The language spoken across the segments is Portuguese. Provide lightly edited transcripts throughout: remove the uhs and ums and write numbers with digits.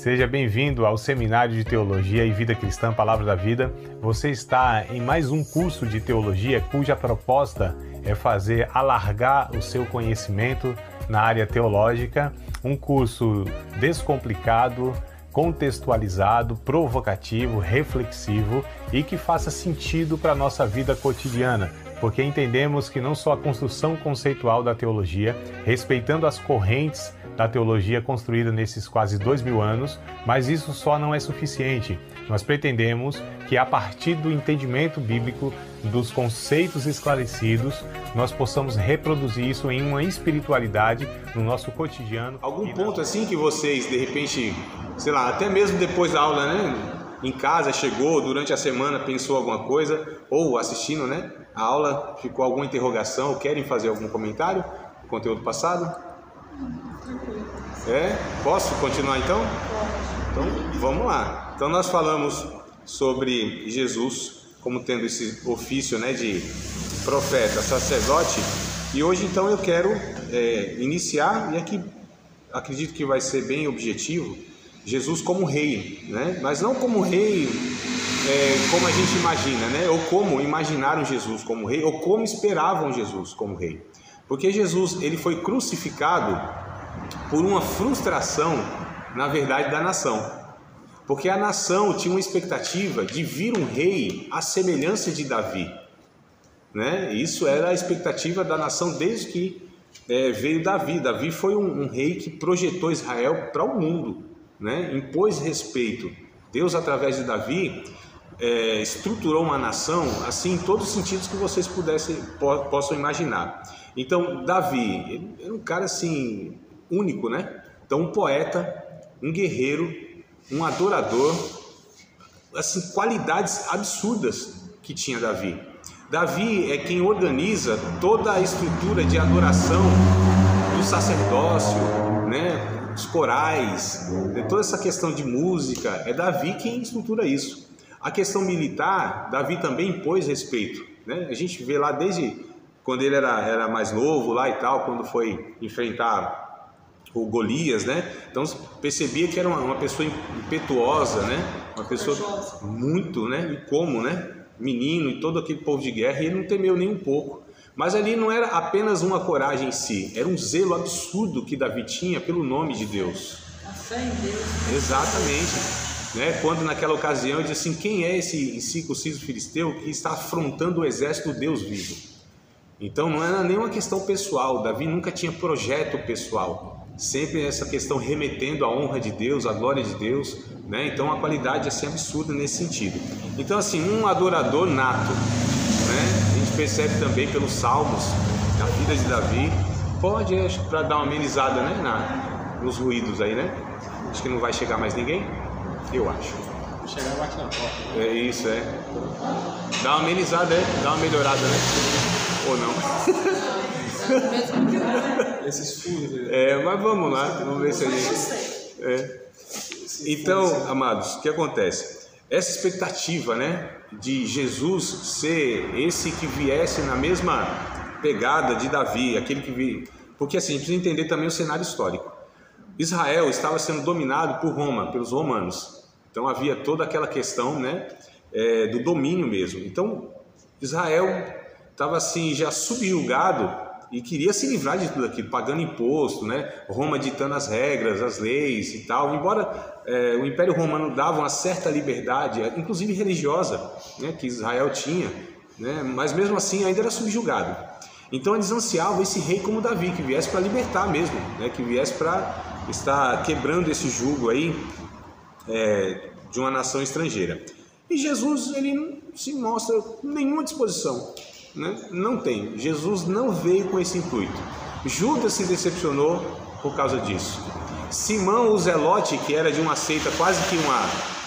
Seja bem-vindo ao Seminário de Teologia e Vida Cristã Palavra da Vida. Você está em mais um curso de teologia cuja proposta é fazer alargar o seu conhecimento na área teológica, um curso descomplicado, contextualizado, provocativo, reflexivo e que faça sentido para a nossa vida cotidiana, porque entendemos que não só a construção conceitual da teologia, respeitando as correntes da teologia construída nesses quase 2000 anos, mas isso só não é suficiente. Nós pretendemos que a partir do entendimento bíblico, dos conceitos esclarecidos, nós possamos reproduzir isso em uma espiritualidade no nosso cotidiano. Algum ponto assim que vocês, de repente, sei lá, até mesmo depois da aula, né? Em casa, chegou, durante a semana pensou alguma coisa, ou assistindo, né? A aula, ficou alguma interrogação, ou querem fazer algum comentário do conteúdo passado? Posso continuar então? Então vamos lá. Então nós falamos sobre Jesus como tendo esse ofício, né, de profeta, sacerdote, e hoje então eu quero iniciar, e aqui acredito que vai ser bem objetivo, Jesus como rei, né? Mas não como rei como a gente imagina, né? Ou como imaginaram Jesus como rei, ou como esperavam Jesus como rei. Porque Jesus, ele foi crucificado por uma frustração, na verdade, da nação. Porque a nação tinha uma expectativa de vir um rei à semelhança de Davi, né? Isso era a expectativa da nação desde que veio Davi. Davi foi um rei que projetou Israel para o mundo, né? Impôs respeito. Deus, através de Davi, estruturou uma nação assim em todos os sentidos que vocês possam imaginar. Então Davi, ele era um cara assim único, né? Então um poeta, um guerreiro, um adorador, assim, qualidades absurdas que tinha Davi. Davi é quem organiza toda a estrutura de adoração do sacerdócio, né? Os corais, toda essa questão de música, é Davi quem estrutura isso. A questão militar, Davi também impôs respeito, né? A gente vê lá desde quando ele era mais novo lá e tal, quando foi enfrentar o Golias, né? Então percebia que era uma pessoa impetuosa, né? Uma pessoa muito, né? E como, né? Menino e todo aquele povo de guerra, e ele não temeu nem um pouco. Mas ali não era apenas uma coragem em si, era um zelo absurdo que Davi tinha pelo nome de Deus. A fé em Deus. Exatamente. Né? Quando naquela ocasião ele disse assim: quem é esse incircunciso filisteu que está afrontando o exército do Deus vivo? Então não era nenhuma questão pessoal, Davi nunca tinha projeto pessoal, sempre essa questão remetendo à honra de Deus, à glória de Deus, né? Então a qualidade é assim absurda nesse sentido. Então assim, um adorador nato, né? A gente percebe também pelos salmos, na vida de Davi, pode, para dar uma amenizada, né? Nos ruídos aí, né? Acho que não vai chegar mais ninguém, eu acho. Chegar e bate na porta. É isso, dá uma amenizada, dá uma melhorada, né? Ou não? Esses furos. Mas vamos lá, vamos ver se a gente. Então, amados, o que acontece? Essa expectativa, né, de Jesus ser esse que viesse na mesma pegada de Davi, aquele que vi. Porque assim, a gente precisa entender também o cenário histórico. Israel estava sendo dominado por Roma, pelos romanos. Então havia toda aquela questão, né, do domínio mesmo. Então Israel estava assim já subjugado e queria se livrar de tudo aquilo, pagando imposto, né? Roma ditando as regras, as leis e tal. Embora o Império Romano dava uma certa liberdade, inclusive religiosa, né, que Israel tinha, né? Mas mesmo assim ainda era subjugado. Então eles ansiavam esse rei como Davi, que viesse para libertar mesmo, né? Que viesse para estar quebrando esse jugo aí de uma nação estrangeira. E Jesus, ele não se mostra com nenhuma disposição, né? Não tem. Jesus não veio com esse intuito. Judas se decepcionou por causa disso. Simão, o Zelote, que era de uma seita quase que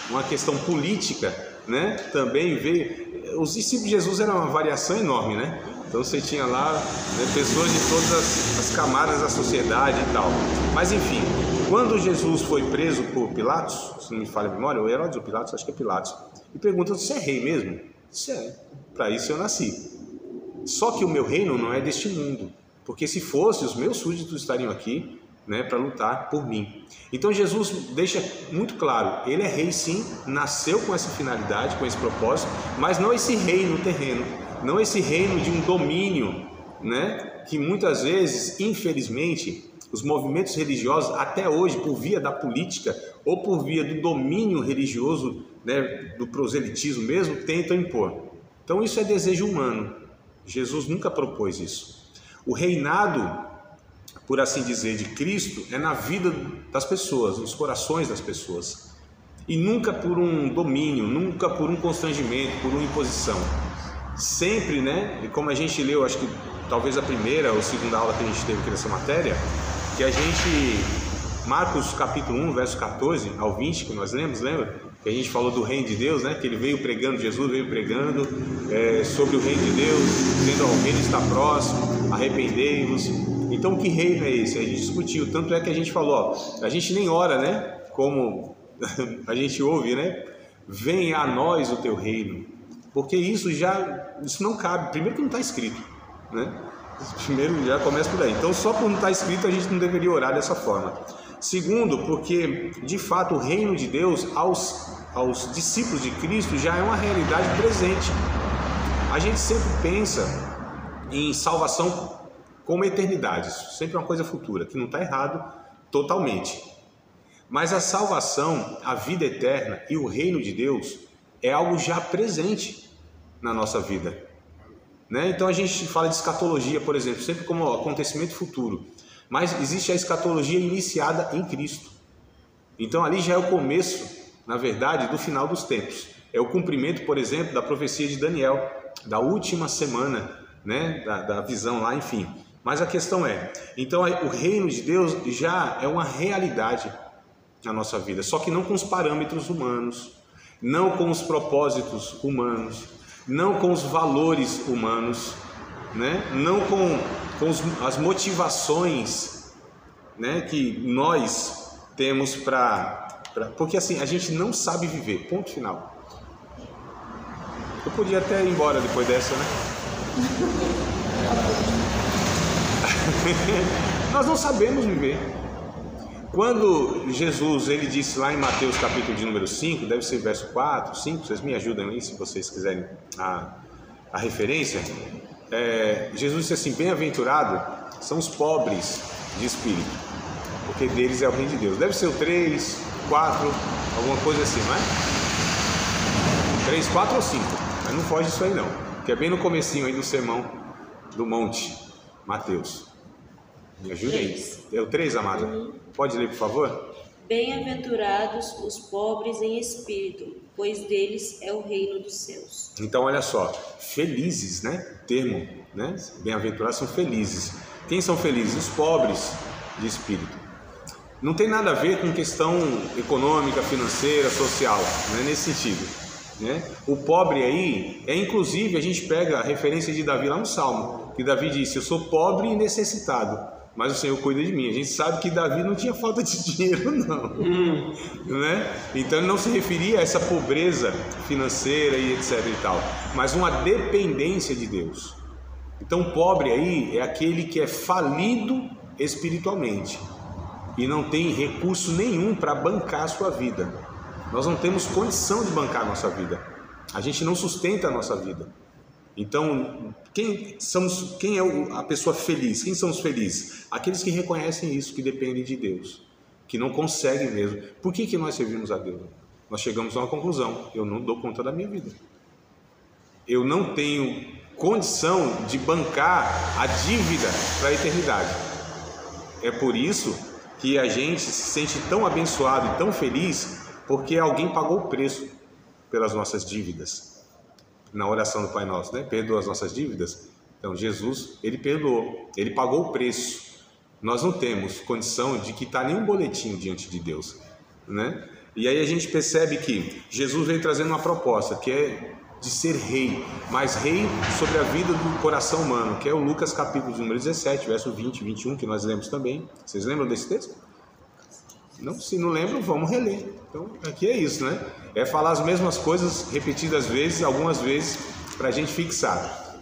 uma questão política, né? Também veio. Os discípulos de Jesus eram uma variação enorme, né? Então você tinha lá, né, pessoas de todas as camadas da sociedade e tal. Mas enfim, quando Jesus foi preso por Pilatos, se não me falha a memória, o Herodes ou Pilatos, acho que é Pilatos, e pergunta: você é rei mesmo? Disse: para isso eu nasci. Só que o meu reino não é deste mundo, porque se fosse, os meus súditos estariam aqui, né, para lutar por mim. Então Jesus deixa muito claro, ele é rei sim, nasceu com essa finalidade, com esse propósito, mas não esse reino terreno, não esse reino de um domínio, né, que muitas vezes, infelizmente, os movimentos religiosos, até hoje, por via da política ou por via do domínio religioso, né, do proselitismo mesmo, tentam impor. Então isso é desejo humano. Jesus nunca propôs isso. O reinado, por assim dizer, de Cristo é na vida das pessoas, nos corações das pessoas. E nunca por um domínio, nunca por um constrangimento, por uma imposição. Sempre, né, e como a gente leu, acho que talvez a primeira ou segunda aula que a gente teve aqui nessa matéria, que a gente, Marcos capítulo 1, verso 14 ao 20, que nós lemos, lembra? Que a gente falou do reino de Deus, né? Que ele veio pregando, Jesus veio pregando sobre o reino de Deus, dizendo, o reino está próximo, arrependei-vos. Então que reino é esse? A gente discutiu, tanto é que a gente falou, ó, a gente nem ora, né? Como a gente ouve, né? Venha a nós o teu reino, porque isso não cabe, primeiro que não está escrito, né? Primeiro já começa por aí. Então só por não estar escrito a gente não deveria orar dessa forma. Segundo, porque de fato o reino de Deus aos discípulos de Cristo já é uma realidade presente. A gente sempre pensa em salvação como eternidade, sempre é uma coisa futura, que não está errado totalmente. Mas a salvação, a vida eterna e o reino de Deus é algo já presente na nossa vida. Né? Então a gente fala de escatologia, por exemplo, sempre como acontecimento futuro. Mas existe a escatologia iniciada em Cristo. Então ali já é o começo, na verdade, do final dos tempos. É o cumprimento, por exemplo, da profecia de Daniel, da última semana, né, da visão lá, enfim. Mas a questão é, então o reino de Deus já é uma realidade na nossa vida, só que não com os parâmetros humanos, não com os propósitos humanos, não com os valores humanos, né? Não com as motivações, né, que nós temos porque assim, a gente não sabe viver, ponto final. Eu podia até ir embora depois dessa, né? Nós não sabemos viver. Quando Jesus, ele disse lá em Mateus capítulo de número 5, deve ser verso 4, 5, vocês me ajudam aí se vocês quiserem a referência. Jesus disse assim, bem-aventurado são os pobres de espírito, porque deles é o reino de Deus. Deve ser o 3, 4, alguma coisa assim, não é? 3, 4 ou 5, mas não foge disso aí não, que é bem no comecinho aí do sermão do monte, Mateus. Me ajude aí. É o 3, amada? Pode ler, por favor? Bem-aventurados os pobres em espírito, pois deles é o reino dos céus. Então, olha só, felizes, né? Termo, né? Bem-aventurados são felizes. Quem são felizes? Os pobres de espírito. Não tem nada a ver com questão econômica, financeira, social, não é nesse sentido, né? O pobre aí, inclusive, a gente pega a referência de Davi lá no Salmo, que Davi disse, eu sou pobre e necessitado, mas o Senhor cuida de mim. A gente sabe que Davi não tinha falta de dinheiro, não. Né? Então ele não se referia a essa pobreza financeira e etc e tal, mas uma dependência de Deus. Então pobre aí é aquele que é falido espiritualmente e não tem recurso nenhum para bancar a sua vida. Nós não temos condição de bancar a nossa vida. A gente não sustenta a nossa vida. Então, quem é a pessoa feliz? Quem são os felizes? Aqueles que reconhecem isso, que dependem de Deus, que não conseguem mesmo. Por que nós servimos a Deus? Nós chegamos a uma conclusão, eu não dou conta da minha vida. Eu não tenho condição de bancar a dívida para a eternidade. É por isso que a gente se sente tão abençoado e tão feliz, porque alguém pagou o preço pelas nossas dívidas. Na oração do Pai Nosso, né? Perdoa as nossas dívidas. Então Jesus, ele perdoou, ele pagou o preço. Nós não temos condição de quitar nenhum boletim diante de Deus, né? E aí a gente percebe que Jesus veio trazendo uma proposta, que é de ser rei, mas rei sobre a vida do coração humano, que é o Lucas capítulo número 17, verso 20 e 21, que nós lemos também. Vocês lembram desse texto? Não, se não lembram, vamos reler. Então, aqui é isso, né? É falar as mesmas coisas repetidas vezes, algumas vezes, para a gente fixar.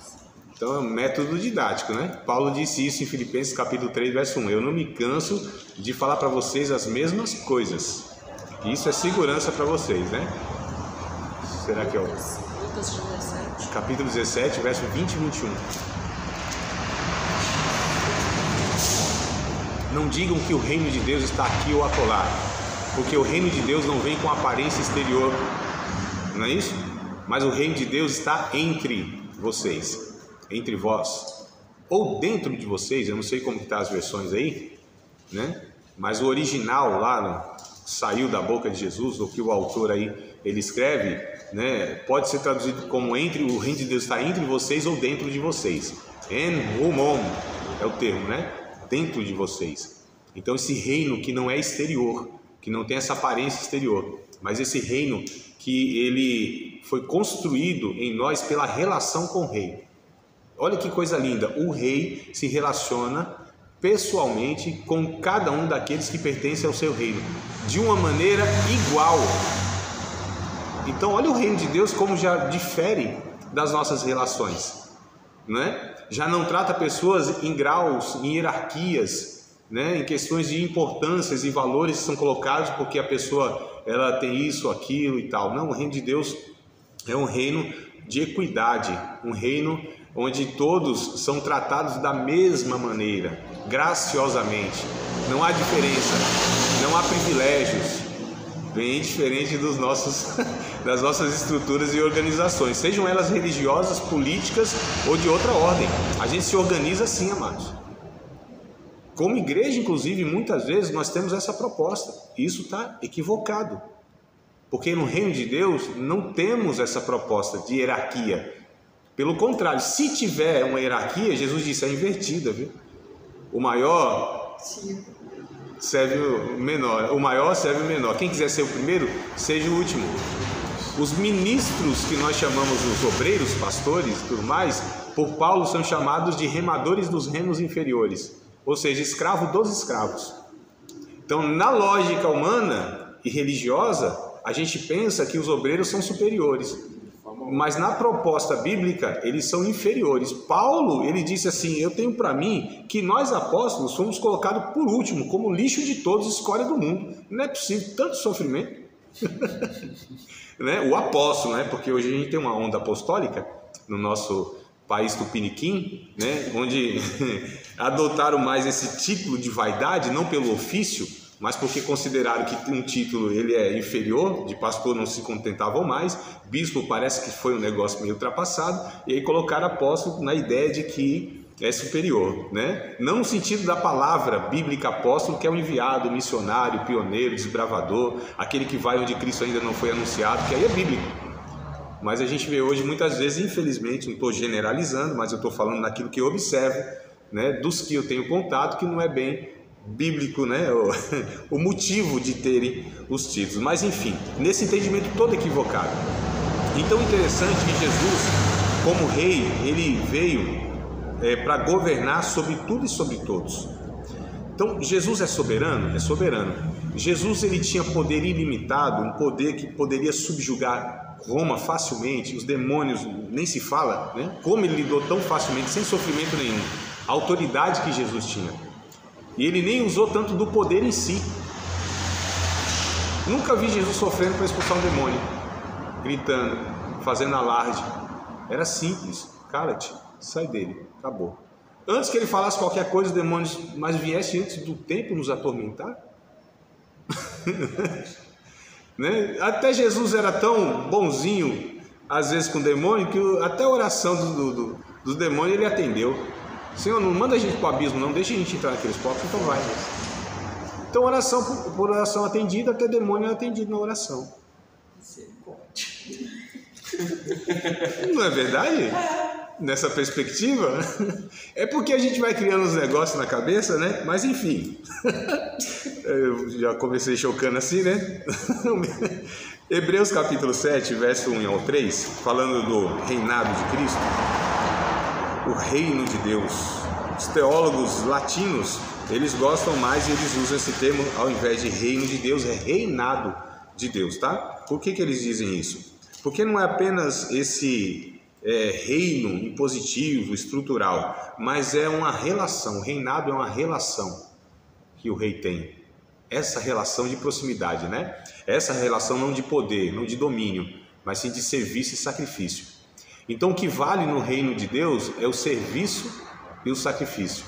Então é um método didático, né? Paulo disse isso em Filipenses capítulo 3, verso 1. Eu não me canso de falar para vocês as mesmas coisas. Isso é segurança para vocês, né? Será que é o... Lucas 17. Capítulo 17, verso 20 e 21. Não digam que o reino de Deus está aqui ou acolá, porque o reino de Deus não vem com aparência exterior, não é isso? Mas o reino de Deus está entre vocês, entre vós, ou dentro de vocês. Eu não sei como está as versões aí, né? Mas o original lá saiu da boca de Jesus, o que o autor aí ele escreve, né? Pode ser traduzido como entre o reino de Deus está entre vocês ou dentro de vocês. En humon é o termo, né? Dentro de vocês. Então esse reino que não é exterior, que não tem essa aparência exterior, mas esse reino que ele foi construído em nós pela relação com o rei. Olha que coisa linda, o rei se relaciona pessoalmente com cada um daqueles que pertencem ao seu reino, de uma maneira igual. Então olha o reino de Deus como já difere das nossas relações, né? Já não trata pessoas em graus, em hierarquias, né? Em questões de importâncias e valores que são colocados porque a pessoa ela tem isso, aquilo e tal. Não, o reino de Deus é um reino de equidade, um reino onde todos são tratados da mesma maneira, graciosamente. Não há diferença, não há privilégios, bem diferente das nossas estruturas e organizações, sejam elas religiosas, políticas ou de outra ordem. A gente se organiza assim, amados. Como igreja, inclusive, muitas vezes nós temos essa proposta. Isso está equivocado, porque no reino de Deus não temos essa proposta de hierarquia. Pelo contrário, se tiver uma hierarquia, Jesus disse, é invertida, viu? O maior serve o menor, o maior serve o menor. Quem quiser ser o primeiro, seja o último. Os ministros que nós chamamos os obreiros, pastores e tudo mais, por Paulo são chamados de remadores dos remos inferiores, ou seja, escravo dos escravos. Então, na lógica humana e religiosa, a gente pensa que os obreiros são superiores, mas na proposta bíblica eles são inferiores. Paulo, ele disse assim, eu tenho para mim que nós apóstolos fomos colocados por último, como lixo de todos, escória do mundo. Não é possível tanto sofrimento. Né? O apóstolo, né? Porque hoje a gente tem uma onda apostólica no nosso país tupiniquim, né? Onde adotaram mais esse título de vaidade, não pelo ofício, mas porque consideraram que um título ele é inferior, de pastor não se contentavam mais, bispo parece que foi um negócio meio ultrapassado, e aí colocaram apóstolo na ideia de que é superior, né? Não no sentido da palavra bíblica apóstolo, que é o enviado, missionário, pioneiro, desbravador, aquele que vai onde Cristo ainda não foi anunciado, que aí é bíblico. Mas a gente vê hoje muitas vezes, infelizmente, não estou generalizando, mas eu estou falando naquilo que eu observo, né? Dos que eu tenho contato, que não é bem bíblico, né? O motivo de terem os títulos, mas enfim, nesse entendimento todo equivocado. Então interessante que Jesus, como rei, ele veio para governar sobre tudo e sobre todos. Então Jesus é soberano? É soberano. Jesus ele tinha poder ilimitado, um poder que poderia subjugar Roma facilmente, os demônios nem se fala, né? Como ele lidou tão facilmente, sem sofrimento nenhum, a autoridade que Jesus tinha. E ele nem usou tanto do poder em si. Nunca vi Jesus sofrendo para expulsar um demônio, gritando, fazendo alarde. Era simples, cala-te, sai dele, acabou. Antes que ele falasse qualquer coisa, os demônios mais viessem antes do tempo nos atormentar. Né? Até Jesus era tão bonzinho, às vezes com o demônio, que até a oração dos demônios ele atendeu. Senhor, não manda a gente para o abismo, não deixa a gente entrar naqueles povos, então vai. Então, oração por oração atendida, até demônio é atendido na oração. Não é verdade? Nessa perspectiva? É porque a gente vai criando uns negócios na cabeça, né? Mas enfim. Eu já comecei chocando assim, né? Hebreus capítulo 7, verso 1 ao 3, falando do reinado de Cristo. O reino de Deus. Os teólogos latinos, eles gostam mais e eles usam esse termo, ao invés de reino de Deus, é reinado de Deus, tá? Por que eles dizem isso? Porque não é apenas esse reino impositivo, estrutural, mas é uma relação. O reinado é uma relação que o rei tem. Essa relação de proximidade, né? Essa relação não de poder, não de domínio, mas sim de serviço e sacrifício. Então o que vale no reino de Deus é o serviço e o sacrifício.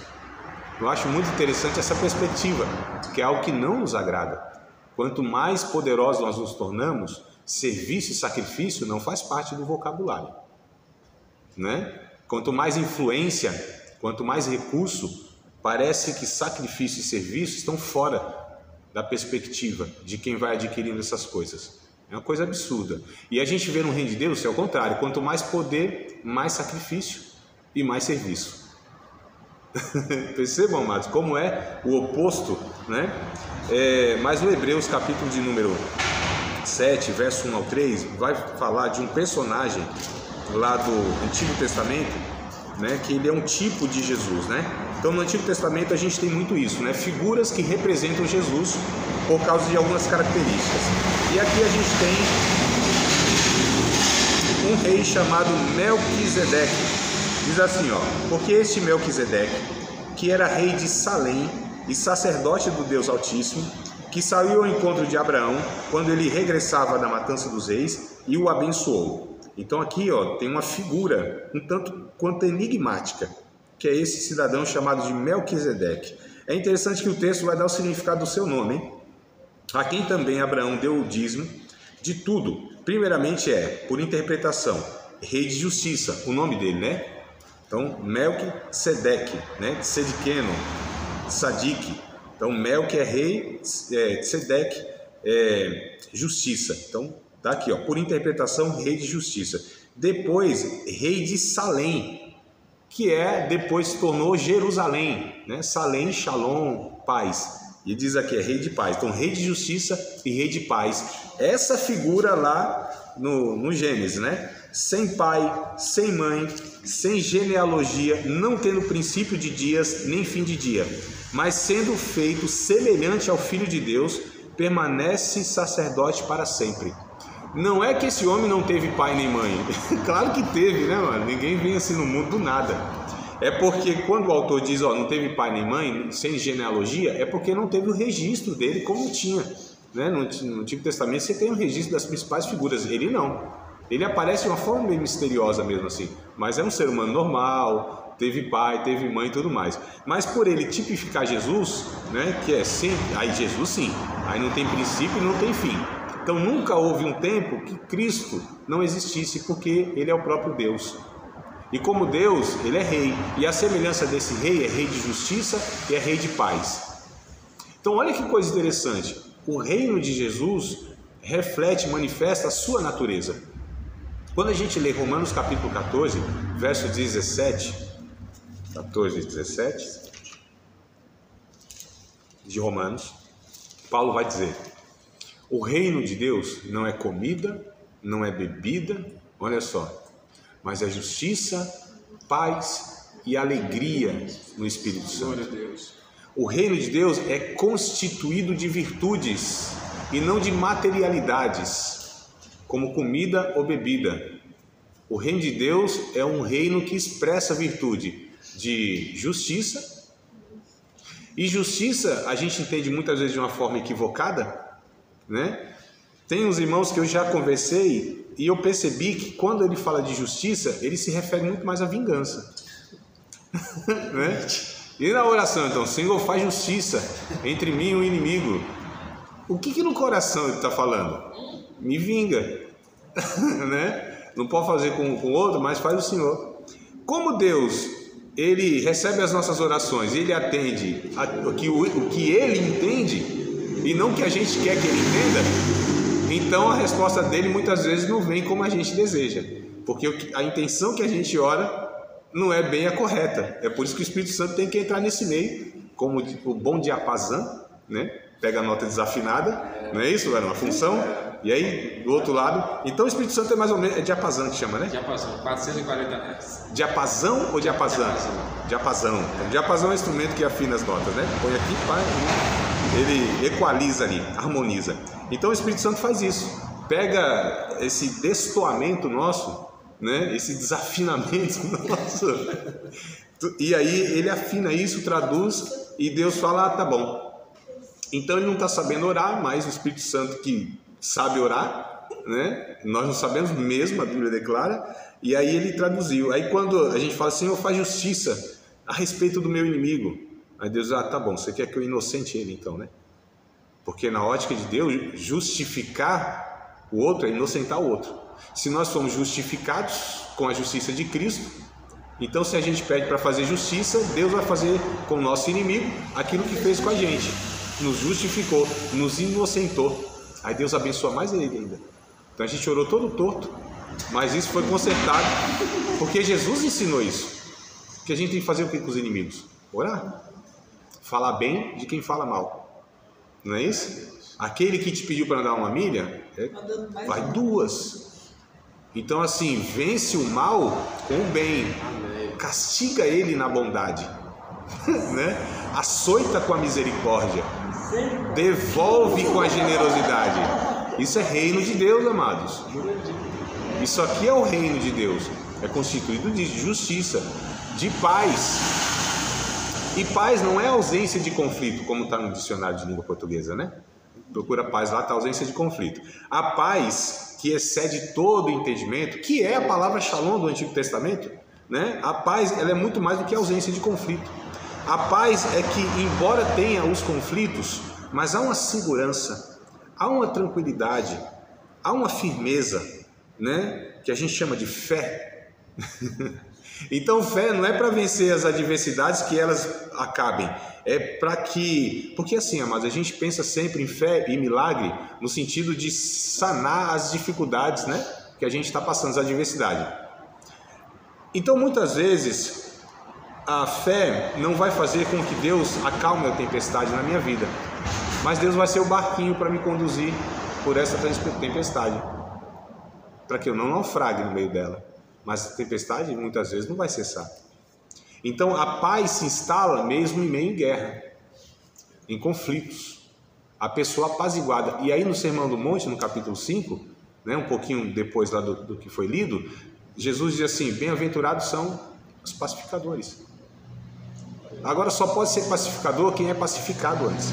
Eu acho muito interessante essa perspectiva, que é algo que não nos agrada. Quanto mais poderosos nós nos tornamos, serviço e sacrifício não faz parte do vocabulário, né? Quanto mais influência, quanto mais recurso, parece que sacrifício e serviço estão fora da perspectiva de quem vai adquirindo essas coisas. É uma coisa absurda. E a gente vê no reino de Deus é o contrário. Quanto mais poder, mais sacrifício e mais serviço. Percebam, amados, como é o oposto, né? Mas no Hebreus, capítulo de número 7, verso 1 ao 3, vai falar de um personagem lá do Antigo Testamento, né? Que ele é um tipo de Jesus, né? Então no Antigo Testamento a gente tem muito isso, né? Figuras que representam Jesus por causa de algumas características. E aqui a gente tem um rei chamado Melquisedeque. Diz assim, ó: porque este Melquisedeque, que era rei de Salém e sacerdote do Deus Altíssimo, que saiu ao encontro de Abraão quando ele regressava da matança dos reis e o abençoou. Então aqui, ó, tem uma figura um tanto quanto enigmática, que é esse cidadão chamado de Melquisedeque. É interessante que o texto vai dar o significado do seu nome, hein? A quem também Abraão deu o dízimo de tudo. Primeiramente por interpretação, rei de justiça, o nome dele, né? Então, Melquisedeque, né? Sediqueno, Sadique. Então, Melque é rei, Sedeque é justiça. Então, tá aqui, ó, por interpretação, rei de justiça. Depois, rei de Salém, que depois se tornou Jerusalém, né? Salém, Shalom, paz. E diz aqui, rei de paz. Então, rei de justiça e rei de paz. Essa figura lá no Gênesis, né? Sem pai, sem mãe, sem genealogia, não tendo princípio de dias, nem fim de dia, mas sendo feito semelhante ao Filho de Deus, permanece sacerdote para sempre. Não é que esse homem não teve pai nem mãe. Claro que teve, né, mano? Ninguém vem assim no mundo do nada. É porque quando o autor diz, ó, não teve pai nem mãe, sem genealogia, é porque não teve o registro dele como tinha, né? No Antigo Testamento você tem o registro das principais figuras, ele não. Ele aparece de uma forma meio misteriosa mesmo assim, mas é um ser humano normal, teve pai, teve mãe e tudo mais. Mas por ele tipificar Jesus, né, que é sempre, aí Jesus sim, aí não tem princípio e não tem fim. Então nunca houve um tempo que Cristo não existisse, porque ele é o próprio Deus. E como Deus, ele é rei, e a semelhança desse rei é rei de justiça e é rei de paz. Então olha que coisa interessante, o reino de Jesus reflete, manifesta a sua natureza. Quando a gente lê Romanos capítulo 14, verso 17, 14 e 17, de Romanos, Paulo vai dizer: o reino de Deus não é comida, não é bebida, olha só, mas é justiça, paz e alegria no Espírito Santo. O reino de Deus é constituído de virtudes e não de materialidades, como comida ou bebida. O reino de Deus é um reino que expressa virtude de justiça. E justiça a gente entende muitas vezes de uma forma equivocada, né? Tem uns irmãos que eu já conversei e eu percebi que quando ele fala de justiça, ele se refere muito mais à vingança. Né? E na oração, então, Senhor, faz justiça entre mim e o inimigo. O que no coração ele está falando? Me vinga. Né? Não pode fazer com o outro, mas faz o Senhor. Como Deus, ele recebe as nossas orações e ele atende o que ele entende e não o que a gente quer que ele entenda, então a resposta dele muitas vezes não vem como a gente deseja, porque a intenção que a gente ora não é bem a correta. É por isso que o Espírito Santo tem que entrar nesse meio, como o bom diapasão, né? Pega a nota desafinada, não é isso? É uma função. E aí, do outro lado, então o Espírito Santo é mais ou menos, é diapasão que chama, né? Diapasão, 440 Hz. Diapasão ou diapasão? Diapasão. Então, diapasão é um instrumento que afina as notas, né? Põe aqui, ele equaliza ali, harmoniza. Então o Espírito Santo faz isso. Pega esse destoamento nosso, né? Esse desafinamento nosso. E aí ele afina isso, traduz, e Deus fala, tá bom. Então ele não está sabendo orar, mas o Espírito Santo que sabe orar, né? Nós não sabemos mesmo, a Bíblia declara, e aí ele traduziu. Aí quando a gente fala, Senhor, faz justiça a respeito do meu inimigo, aí Deus, tá bom, você quer que eu inocente ele então, né? Porque na ótica de Deus, justificar o outro é inocentar o outro. Se nós somos justificados com a justiça de Cristo, então se a gente pede para fazer justiça, Deus vai fazer com o nosso inimigo aquilo que fez com a gente. Nos justificou, nos inocentou. Aí Deus abençoa mais ele ainda. Então a gente orou todo torto, mas isso foi consertado, porque Jesus ensinou isso. Que a gente tem que fazer o que com os inimigos? Orar. Falar bem de quem fala mal. Não é isso? Aquele que te pediu para andar uma milha, vai 2. Então assim, vence o mal com o bem. Castiga ele na bondade. Né? Açoita com a misericórdia. Devolve com a generosidade. Isso é reino de Deus, amados. Isso aqui é o reino de Deus. É constituído de justiça, de paz. E paz não é ausência de conflito, como está no dicionário de língua portuguesa, né? Procura paz lá, está ausência de conflito. A paz que excede todo entendimento, que é a palavra shalom do Antigo Testamento, né? A paz, ela é muito mais do que ausência de conflito. A paz é que, embora tenha os conflitos, mas há uma segurança, há uma tranquilidade, há uma firmeza, né? Que a gente chama de fé. Então fé não é para vencer as adversidades que elas acabem, é para que, porque assim, amados, a gente pensa sempre em fé e milagre no sentido de sanar as dificuldades, né, que a gente está passando, as adversidades. Então muitas vezes a fé não vai fazer com que Deus acalme a tempestade na minha vida, mas Deus vai ser o barquinho para me conduzir por essa tempestade, para que eu não naufrague no meio dela. Mas a tempestade muitas vezes não vai cessar. Então a paz se instala mesmo em meio à guerra, em conflitos. A pessoa apaziguada. E aí no Sermão do Monte, no capítulo 5, né, um pouquinho depois lá do que foi lido, Jesus diz assim, bem-aventurados são os pacificadores. Agora só pode ser pacificador quem é pacificado antes.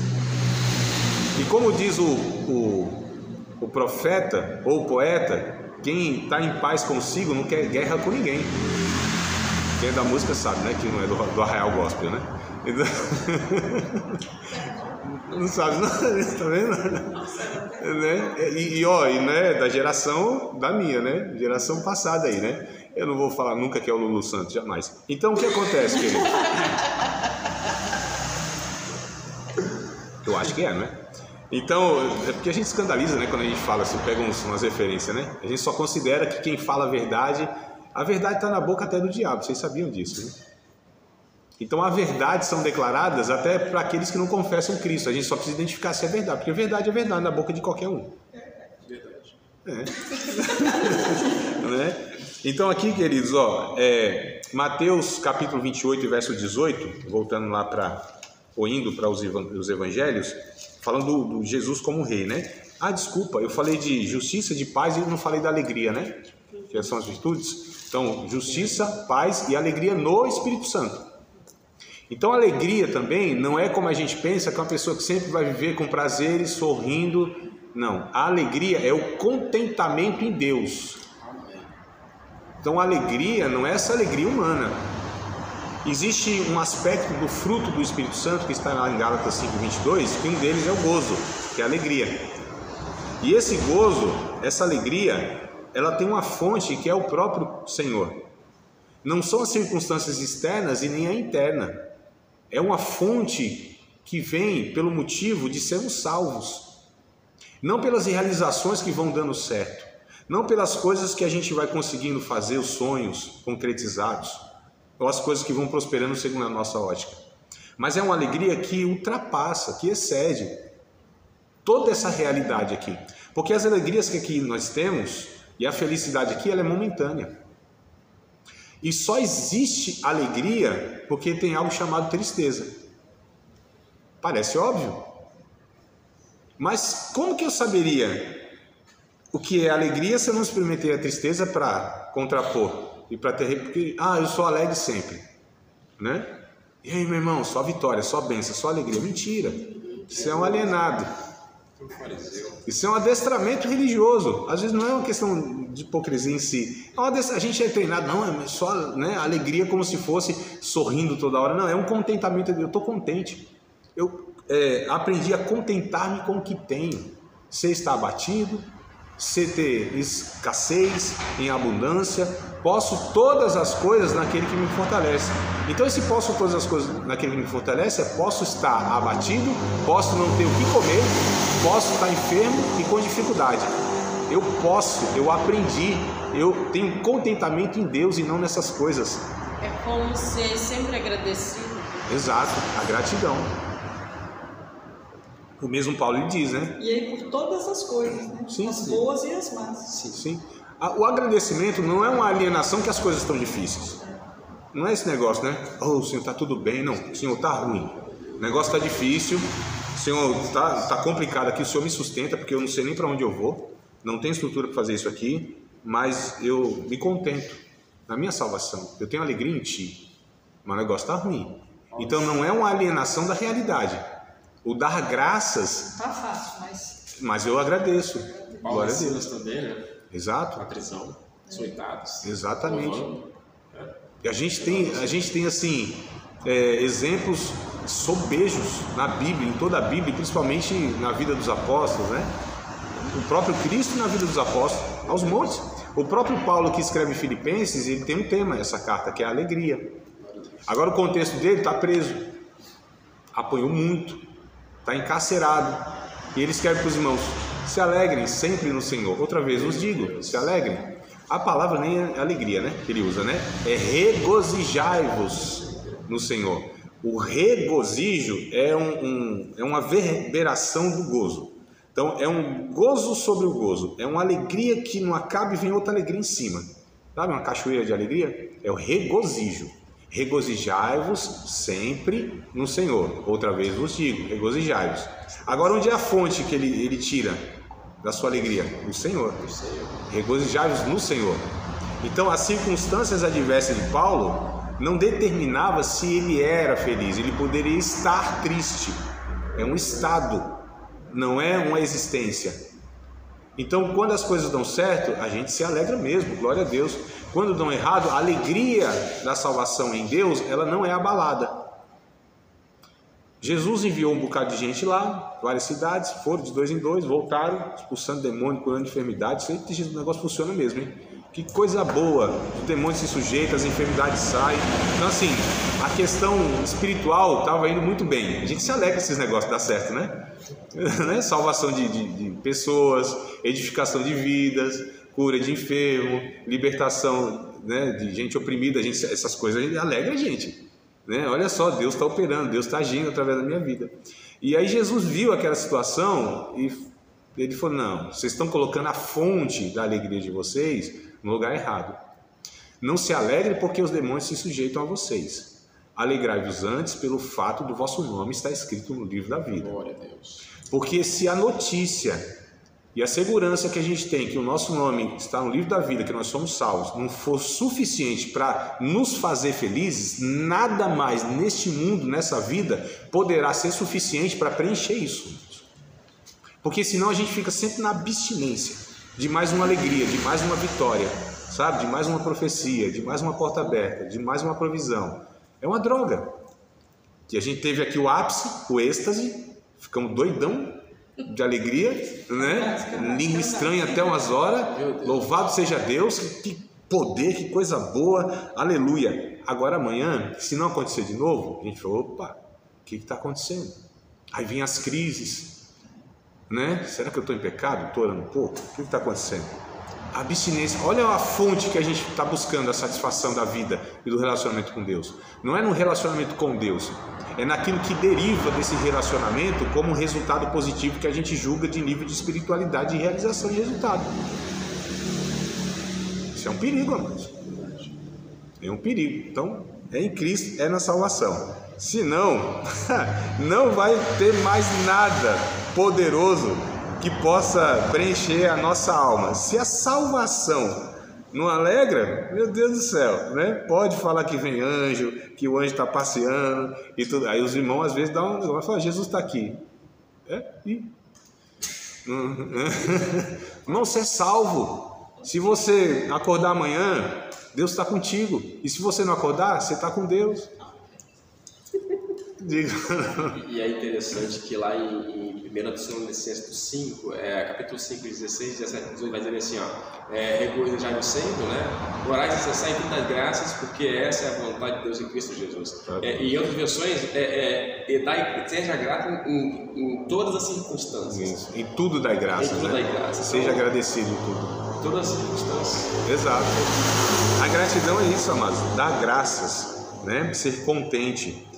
E como diz o profeta ou o poeta, quem está em paz consigo não quer guerra com ninguém. Quem é da música sabe, né? Que não é do Arraial Gospel, né? Então... não sabe, não? Tá vendo? Né? E não é da geração da minha, né? Geração passada aí, né? Eu não vou falar nunca que é o Lulu Santos, jamais. Então o que acontece, querido? Eu acho que é, não é? Então, é porque a gente escandaliza, né, quando a gente fala assim, pega umas referências, né? A gente só considera que quem fala a verdade está na boca até do diabo, vocês sabiam disso, né? Então, as verdades são declaradas até para aqueles que não confessam Cristo. A gente só precisa identificar se é verdade, porque verdade é verdade na boca de qualquer um. Verdade. Né? Então, aqui, queridos, Mateus capítulo 28, verso 18, voltando lá ou indo para os evangelhos, falando do Jesus como rei, né? Desculpa, eu falei de justiça, de paz e não falei da alegria, né? Que são as virtudes. Então, justiça, paz e alegria no Espírito Santo. Então, alegria também não é como a gente pensa, que é uma pessoa que sempre vai viver com prazeres, sorrindo. Não, a alegria é o contentamento em Deus. Então, a alegria não é essa alegria humana. Existe um aspecto do fruto do Espírito Santo que está lá em Gálatas 5:22, que um deles é o gozo, que é a alegria. E esse gozo, essa alegria, ela tem uma fonte que é o próprio Senhor. Não são as circunstâncias externas e nem a interna. É uma fonte que vem pelo motivo de sermos salvos. Não pelas realizações que vão dando certo. Não pelas coisas que a gente vai conseguindo fazer, os sonhos concretizados, ou as coisas que vão prosperando segundo a nossa ótica. Mas é uma alegria que ultrapassa, que excede toda essa realidade aqui. Porque as alegrias que aqui nós temos, e a felicidade aqui, ela é momentânea. E só existe alegria porque tem algo chamado tristeza. Parece óbvio. Mas como que eu saberia o que é alegria se eu não experimentei a tristeza para contrapor e para ter, porque eu sou alegre sempre, né? E aí, meu irmão, só vitória, só bênção, só alegria. Mentira. Isso é um alienado. Isso é um adestramento religioso. Às vezes não é uma questão de hipocrisia em si. A gente é treinado, não, é só, né, alegria como se fosse sorrindo toda hora. Não, é um contentamento. Eu estou contente. Eu aprendi a contentar-me com o que tenho. Você está abatido, você ter escassez em abundância, posso todas as coisas naquele que me fortalece. Então esse posso todas as coisas naquele que me fortalece posso estar abatido, posso não ter o que comer, posso estar enfermo e com dificuldade. Eu aprendi, eu tenho contentamento em Deus e não nessas coisas. É como ser sempre agradecido. Exato, a gratidão. O mesmo Paulo ele diz, né? E aí por todas as coisas, né? Sim, as sim. boas e as más. Sim. O agradecimento não é uma alienação que as coisas estão difíceis. Não é esse negócio, né? O Senhor está tudo bem. Não, o Senhor está ruim. O negócio está difícil. O Senhor está complicado aqui. O Senhor me sustenta porque eu não sei nem para onde eu vou. Não tenho estrutura para fazer isso aqui. Mas eu me contento na minha salvação. Eu tenho alegria em Ti. Mas o negócio está ruim. Então não é uma alienação da realidade. O dar graças... Tá fácil, mas eu agradeço. Glória a Deus. Também, né? Exato. Na prisão, açoitados. Exatamente. E a gente tem assim, exemplos sobejos na Bíblia, em toda a Bíblia, principalmente na vida dos apóstolos, né? O próprio Cristo na vida dos apóstolos, aos montes. O próprio Paulo que escreve Filipenses, ele tem um tema, essa carta, que é a alegria. Agora o contexto dele está preso, apanhou muito, está encarcerado, e ele escreve para os irmãos: se alegrem sempre no Senhor. Outra vez vos digo, se alegrem. A palavra nem é alegria, né? Que ele usa, né? É regozijai-vos no Senhor. O regozijo é uma verberação do gozo. Então é um gozo sobre o gozo. É uma alegria que não acaba e vem outra alegria em cima. Sabe uma cachoeira de alegria? É o regozijo. Regozijai-vos sempre no Senhor. Outra vez vos digo, regozijai-vos. Agora onde é a fonte que ele tira da sua alegria? No Senhor. Regozijai-vos no Senhor. Então as circunstâncias adversas de Paulo não determinava se ele era feliz. Ele poderia estar triste. É um estado, não é uma existência. Então quando as coisas dão certo, a gente se alegra mesmo, glória a Deus. Quando dão errado, a alegria da salvação em Deus, ela não é abalada. Jesus enviou um bocado de gente lá, várias cidades, foram de 2 em 2, voltaram, expulsando demônio, curando enfermidades. Isso aí, o negócio funciona mesmo, hein? Que coisa boa, os demônios se sujeitam, as enfermidades saem. Então assim, a questão espiritual estava indo muito bem. A gente se alegra que esses negócios dão certo, né? Salvação de pessoas, edificação de vidas, cura de enfermo, libertação, né, de gente oprimida. Essas coisas alegram a gente, né? Olha só, Deus está operando, Deus está agindo através da minha vida. E aí Jesus viu aquela situação e ele falou: não, vocês estão colocando a fonte da alegria de vocês no lugar errado. Não se alegre porque os demônios se sujeitam a vocês. Alegrai-vos antes pelo fato do vosso nome estar escrito no livro da vida. Glória a Deus. Porque se a notícia e a segurança que a gente tem que o nosso nome está no livro da vida, que nós somos salvos, não for suficiente para nos fazer felizes, nada mais neste mundo, nessa vida, poderá ser suficiente para preencher isso. Porque senão a gente fica sempre na abstinência de mais uma alegria, de mais uma vitória, sabe? De mais uma profecia, de mais uma porta aberta, de mais uma provisão. É uma droga. E a gente teve aqui o ápice, o êxtase, ficamos doidão de alegria, né? Língua estranha até umas horas. Louvado seja Deus, que poder, que coisa boa, aleluia. Agora amanhã, se não acontecer de novo, a gente falou: opa, o que está acontecendo? Aí vem as crises, né? Será que eu estou em pecado? Estou orando pouco? O que está acontecendo? A abstinência, olha a fonte que a gente está buscando a satisfação da vida e do relacionamento com Deus. Não é no relacionamento com Deus, é naquilo que deriva desse relacionamento como um resultado positivo que a gente julga de nível de espiritualidade e realização de resultado. Isso é um perigo, amados. É um perigo. Então, é em Cristo, é na salvação. Senão, não vai ter mais nada poderoso que possa preencher a nossa alma. Se a salvação Não alegra? Meu Deus do céu, né? Pode falar que vem anjo, que o anjo está passeando e tudo. Aí os irmãos às vezes dão uma fala, Jesus está aqui. Irmão, você é salvo. Se você acordar amanhã, Deus está contigo. E se você não acordar, você está com Deus. E é interessante que lá em 1 Tessalonicenses 5, capítulo 5, 16, 17, 18, vai dizer assim, regozijai-vos sempre, né? Orai sem cessar em todas as graças, porque essa é a vontade de Deus em Cristo Jesus. E em outras versões, seja grato em todas as circunstâncias. Isso. Em tudo dai graças, tudo dai graças. Seja agradecido em tudo. Em todas as circunstâncias. Exato. A gratidão é isso, amados, dar graças, né? Ser contente.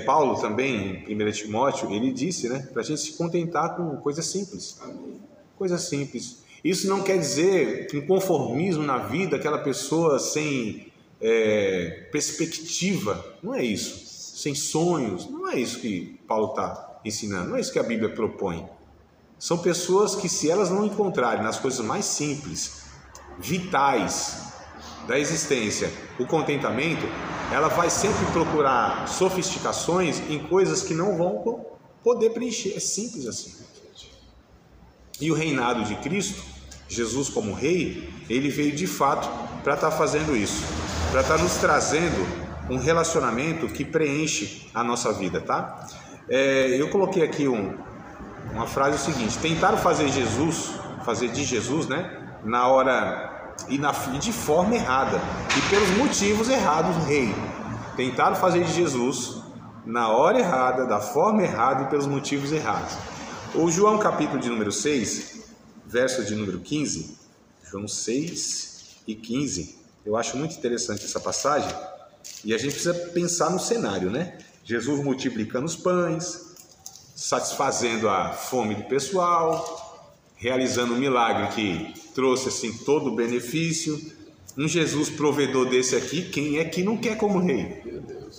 Paulo também, em 1 Timóteo, ele disse, né, para a gente se contentar com coisas simples. Coisas simples. Isso não quer dizer um conformismo na vida, aquela pessoa sem perspectiva. Não é isso. Sem sonhos. Não é isso que Paulo está ensinando. Não é isso que a Bíblia propõe. São pessoas que, se elas não encontrarem nas coisas mais simples, vitais da existência, o contentamento, ela vai sempre procurar sofisticações em coisas que não vão poder preencher. É simples assim. E o reinado de Cristo, Jesus como rei, ele veio de fato para estar fazendo isso, para estar nos trazendo um relacionamento que preenche a nossa vida, tá? Eu coloquei aqui uma frase, o seguinte: tentaram fazer de Jesus, né, na hora e de forma errada, e pelos motivos errados, o rei. Tentaram fazer de Jesus na hora errada, da forma errada e pelos motivos errados. O João capítulo de número 6, verso de número 15, João 6 e 15, eu acho muito interessante essa passagem, e a gente precisa pensar no cenário, né? Jesus multiplicando os pães, satisfazendo a fome do pessoal, realizando um milagre que trouxe assim todo o benefício. Um Jesus provedor desse aqui, quem é que não quer como rei?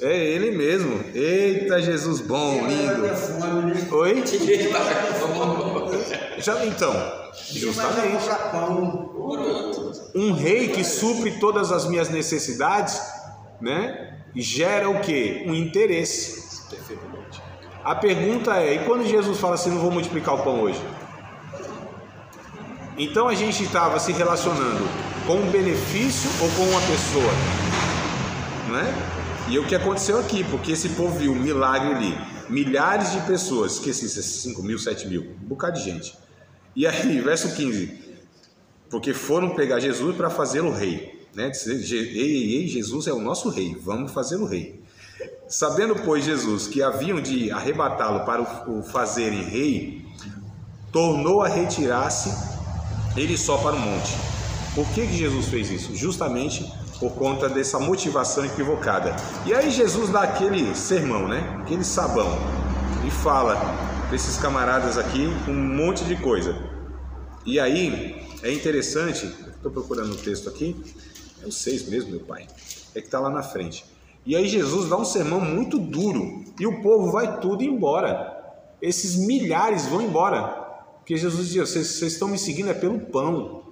É ele mesmo. Eita, Jesus bom, lindo. Oi? Já então, justamente. Um rei que supre todas as minhas necessidades, né? Gera o quê? Um interesse. A pergunta é, e quando Jesus fala assim, não vou multiplicar o pão hoje? Então a gente estava se relacionando com um benefício ou com uma pessoa, né? E o que aconteceu aqui, porque esse povo viu um milagre ali, milhares de pessoas, esqueci, 5 mil, 7 mil, um bocado de gente. E aí, verso 15, porque foram pegar Jesus para fazê-lo rei, né? Ei, Jesus é o nosso rei, vamos fazê-lo rei. Sabendo, pois, Jesus que haviam de arrebatá-lo para o fazerem rei, tornou a retirar-se ele só para o monte. Por que Jesus fez isso? Justamente por conta dessa motivação equivocada. E aí Jesus dá aquele sermão, né? Aquele sabão, e fala para esses camaradas aqui um monte de coisa. E aí é interessante, estou procurando o texto aqui, é o 6 mesmo, meu pai, é que está lá na frente. E aí Jesus dá um sermão muito duro e o povo vai tudo embora. Esses milhares vão embora. Porque Jesus dizia, vocês estão me seguindo pelo pão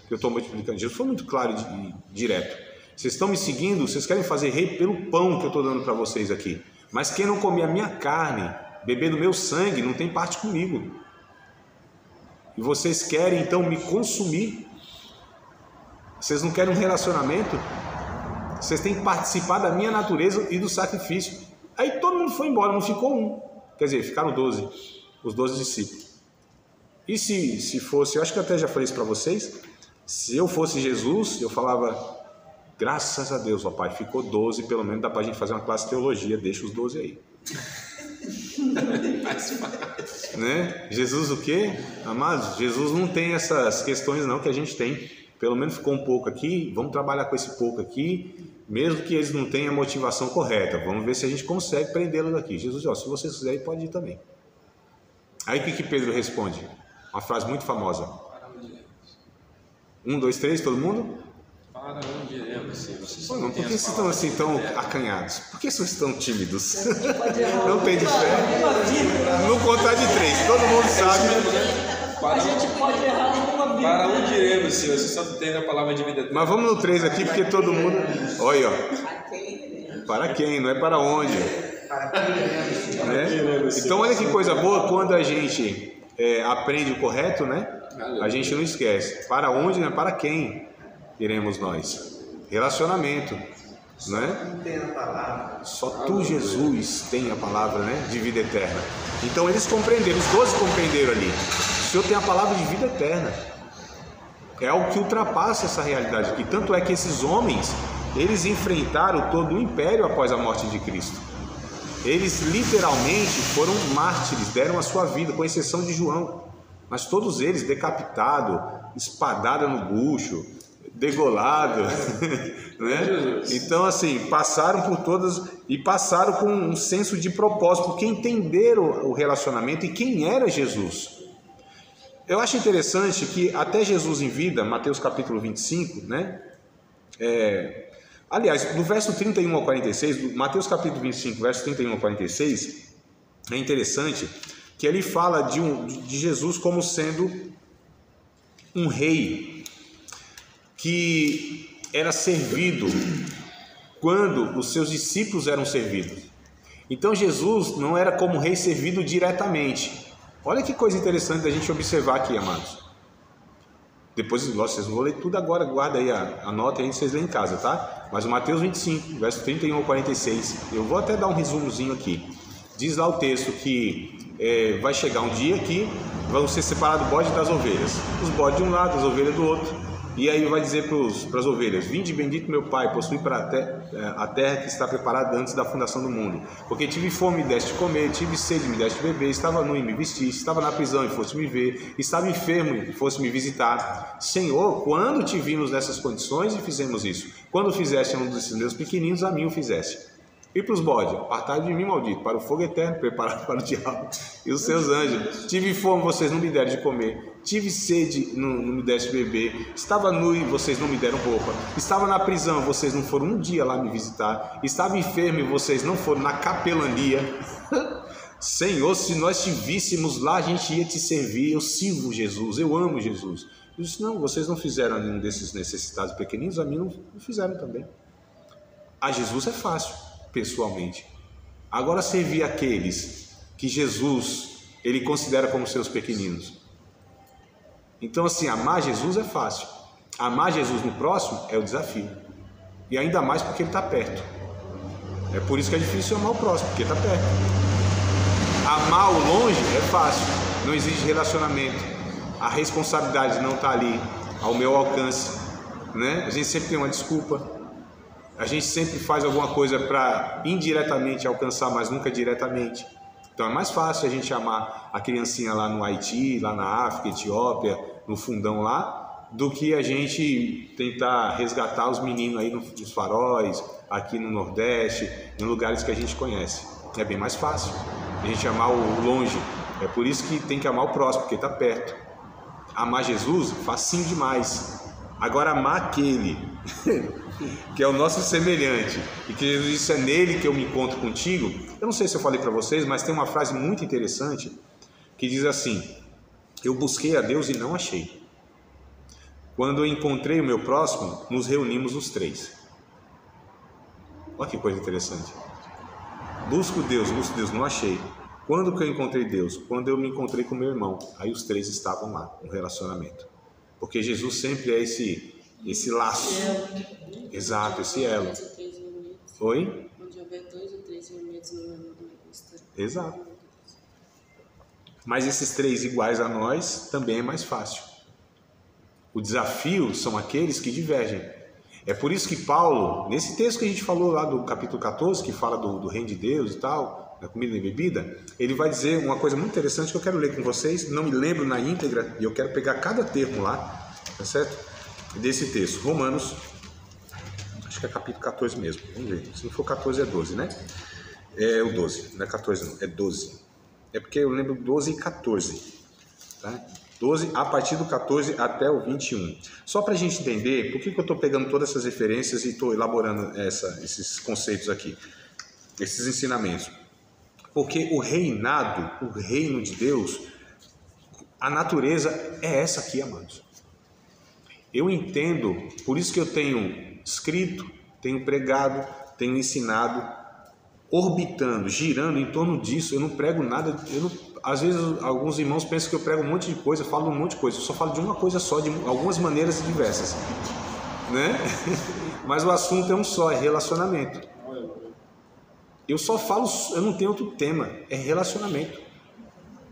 que eu estou multiplicando. Jesus foi muito claro e direto. Vocês estão me seguindo, vocês querem fazer rei pelo pão que eu estou dando para vocês aqui. Mas quem não comer a minha carne, beber do meu sangue, não tem parte comigo. E vocês querem então me consumir. Vocês não querem um relacionamento. Vocês têm que participar da minha natureza e do sacrifício. Aí todo mundo foi embora, não ficou um. Quer dizer, ficaram 12, os 12 discípulos. E se fosse, eu acho que eu até já falei isso para vocês, se eu fosse Jesus, eu falava, graças a Deus, ó Pai, ficou 12, pelo menos dá para a gente fazer uma classe de teologia, deixa os 12 aí. Né? Jesus o quê? Amados, Jesus não tem essas questões não que a gente tem. Pelo menos ficou um pouco aqui, vamos trabalhar com esse pouco aqui, mesmo que eles não tenham a motivação correta, vamos ver se a gente consegue prendê-los aqui. Jesus, ó, se vocês quiserem, pode ir também. Aí o que Pedro responde? Uma frase muito famosa. 1, 2, 3, todo mundo? Para onde iremos? Por que vocês estão assim tão acanhados? Por que vocês estão tímidos? Não tem de fé? No contar de 3, todo mundo sabe. A gente pode errar numa vida. Para onde iremos, Senhor, se só tu tens a palavra de vida eterna? Mas vamos no 3 aqui, porque todo mundo... Olha, ó. Para quem, não é para onde. Né? Então, olha que coisa boa, quando a gente aprende o correto, né? A gente não esquece. Para onde, né? Para quem iremos nós? Relacionamento. Né? Só tu, Jesus, tem a palavra, né, de vida eterna. Então eles compreenderam, os 12 compreenderam ali. O Senhor tem a palavra de vida eterna. É algo que ultrapassa essa realidade aqui. Tanto é que esses homens, eles enfrentaram todo o império após a morte de Cristo. Eles literalmente foram mártires, deram a sua vida, com exceção de João. Mas todos eles decapitados, espadada no bucho, degolado, né? Então assim, passaram por todas e passaram com um senso de propósito, porque entenderam o relacionamento e quem era Jesus. Eu acho interessante que até Jesus em vida, Mateus capítulo 25, né? Aliás, do verso 31 ao 46, Mateus capítulo 25, verso 31 ao 46, é interessante que ele fala de Jesus como sendo um rei que era servido quando os seus discípulos eram servidos. Então Jesus não era como rei servido diretamente. Olha que coisa interessante da gente observar aqui, amados. Depois, vocês não vão ler tudo agora, guarda aí, anota aí, vocês lêem em casa, tá? Mas o Mateus 25, verso 31 ao 46, eu vou até dar um resumozinho aqui. Diz lá o texto que vai chegar um dia que vão ser separados o bode das ovelhas. Os bodes de um lado, as ovelhas do outro. E aí vai dizer para as ovelhas: vinde bendito meu Pai, possui a terra que está preparada antes da fundação do mundo. Porque tive fome e me deste comer, tive sede e me deste beber, estava nu e me vestiste, estava na prisão e foste me ver, estava enfermo e foste me visitar. Senhor, quando te vimos nessas condições e fizemos isso? Quando fizeste a um desses meus pequeninos, a mim o fizeste. E para os bodes: apartai de mim, maldito, para o fogo eterno preparado para o diabo e os seus anjos. Tive fome, vocês não me deram de comer. Tive sede, não me deste de beber. Estava nu e vocês não me deram roupa. Estava na prisão, vocês não foram um dia lá me visitar. Estava enfermo e vocês não foram na capelania. Senhor, se nós te víssemos lá, a gente ia te servir. Eu sirvo Jesus, eu amo Jesus. Eu disse: não, vocês não fizeram a nenhum desses necessitados pequeninos, a mim não fizeram também. A Jesus é fácil, pessoalmente. Agora servir aqueles que Jesus ele considera como seus pequeninos. Então assim, amar Jesus é fácil. Amar Jesus no próximo é o desafio. E ainda mais porque ele está perto. É por isso que é difícil amar o próximo, porque está perto. Amar o longe é fácil, não exige relacionamento. A responsabilidade não está ali, ao meu alcance, né? A gente sempre tem uma desculpa. A gente sempre faz alguma coisa para indiretamente alcançar, mas nunca diretamente. Então é mais fácil a gente amar a criancinha lá no Haiti, lá na África, Etiópia, no fundão lá, do que a gente tentar resgatar os meninos aí nos faróis, aqui no Nordeste, em lugares que a gente conhece. É bem mais fácil a gente amar o longe. É por isso que tem que amar o próximo, porque está perto. Amar Jesus, facinho demais. Agora amar aquele que é o nosso semelhante, e que Jesus disse: é nele que eu me encontro contigo. Eu não sei se eu falei para vocês, mas tem uma frase muito interessante que diz assim: eu busquei a Deus e não achei. Quando eu encontrei o meu próximo, nos reunimos os três. Olha que coisa interessante. Busco Deus, não achei. Quando que eu encontrei Deus? Quando eu me encontrei com meu irmão. Aí os três estavam lá, no relacionamento. Porque Jesus sempre é esse laço. Exato, esse elo. Oi? Onde houver 2 ou 3 reunidos no meu nome, estarei. Exato. Mas esses três iguais a nós também é mais fácil. O desafio são aqueles que divergem. É por isso que Paulo, nesse texto que a gente falou lá do capítulo 14, que fala do reino de Deus e tal, da comida e bebida, ele vai dizer uma coisa muito interessante que eu quero ler com vocês. Não me lembro na íntegra e eu quero pegar cada termo lá, tá certo? Desse texto, Romanos, acho que é capítulo 14 mesmo, vamos ver, se não for 14 é 12, né? É o 12, não é 14 não, é 12, é porque eu lembro 12 e 14, tá? 12, a partir do 14 até o 21, só para a gente entender por que eu estou pegando todas essas referências e estou elaborando esses conceitos aqui, esses ensinamentos, porque o reinado, o reino de Deus, A natureza é essa aqui, amados. Eu entendo, por isso que eu tenho escrito, tenho pregado, tenho ensinado, orbitando, girando em torno disso. Eu não prego nada, às vezes alguns irmãos pensam que eu prego um monte de coisa, falo um monte de coisa, eu só falo de uma coisa só, de algumas maneiras diversas, né? Mas o assunto é um só, é relacionamento. Eu só falo, eu não tenho outro tema, é relacionamento.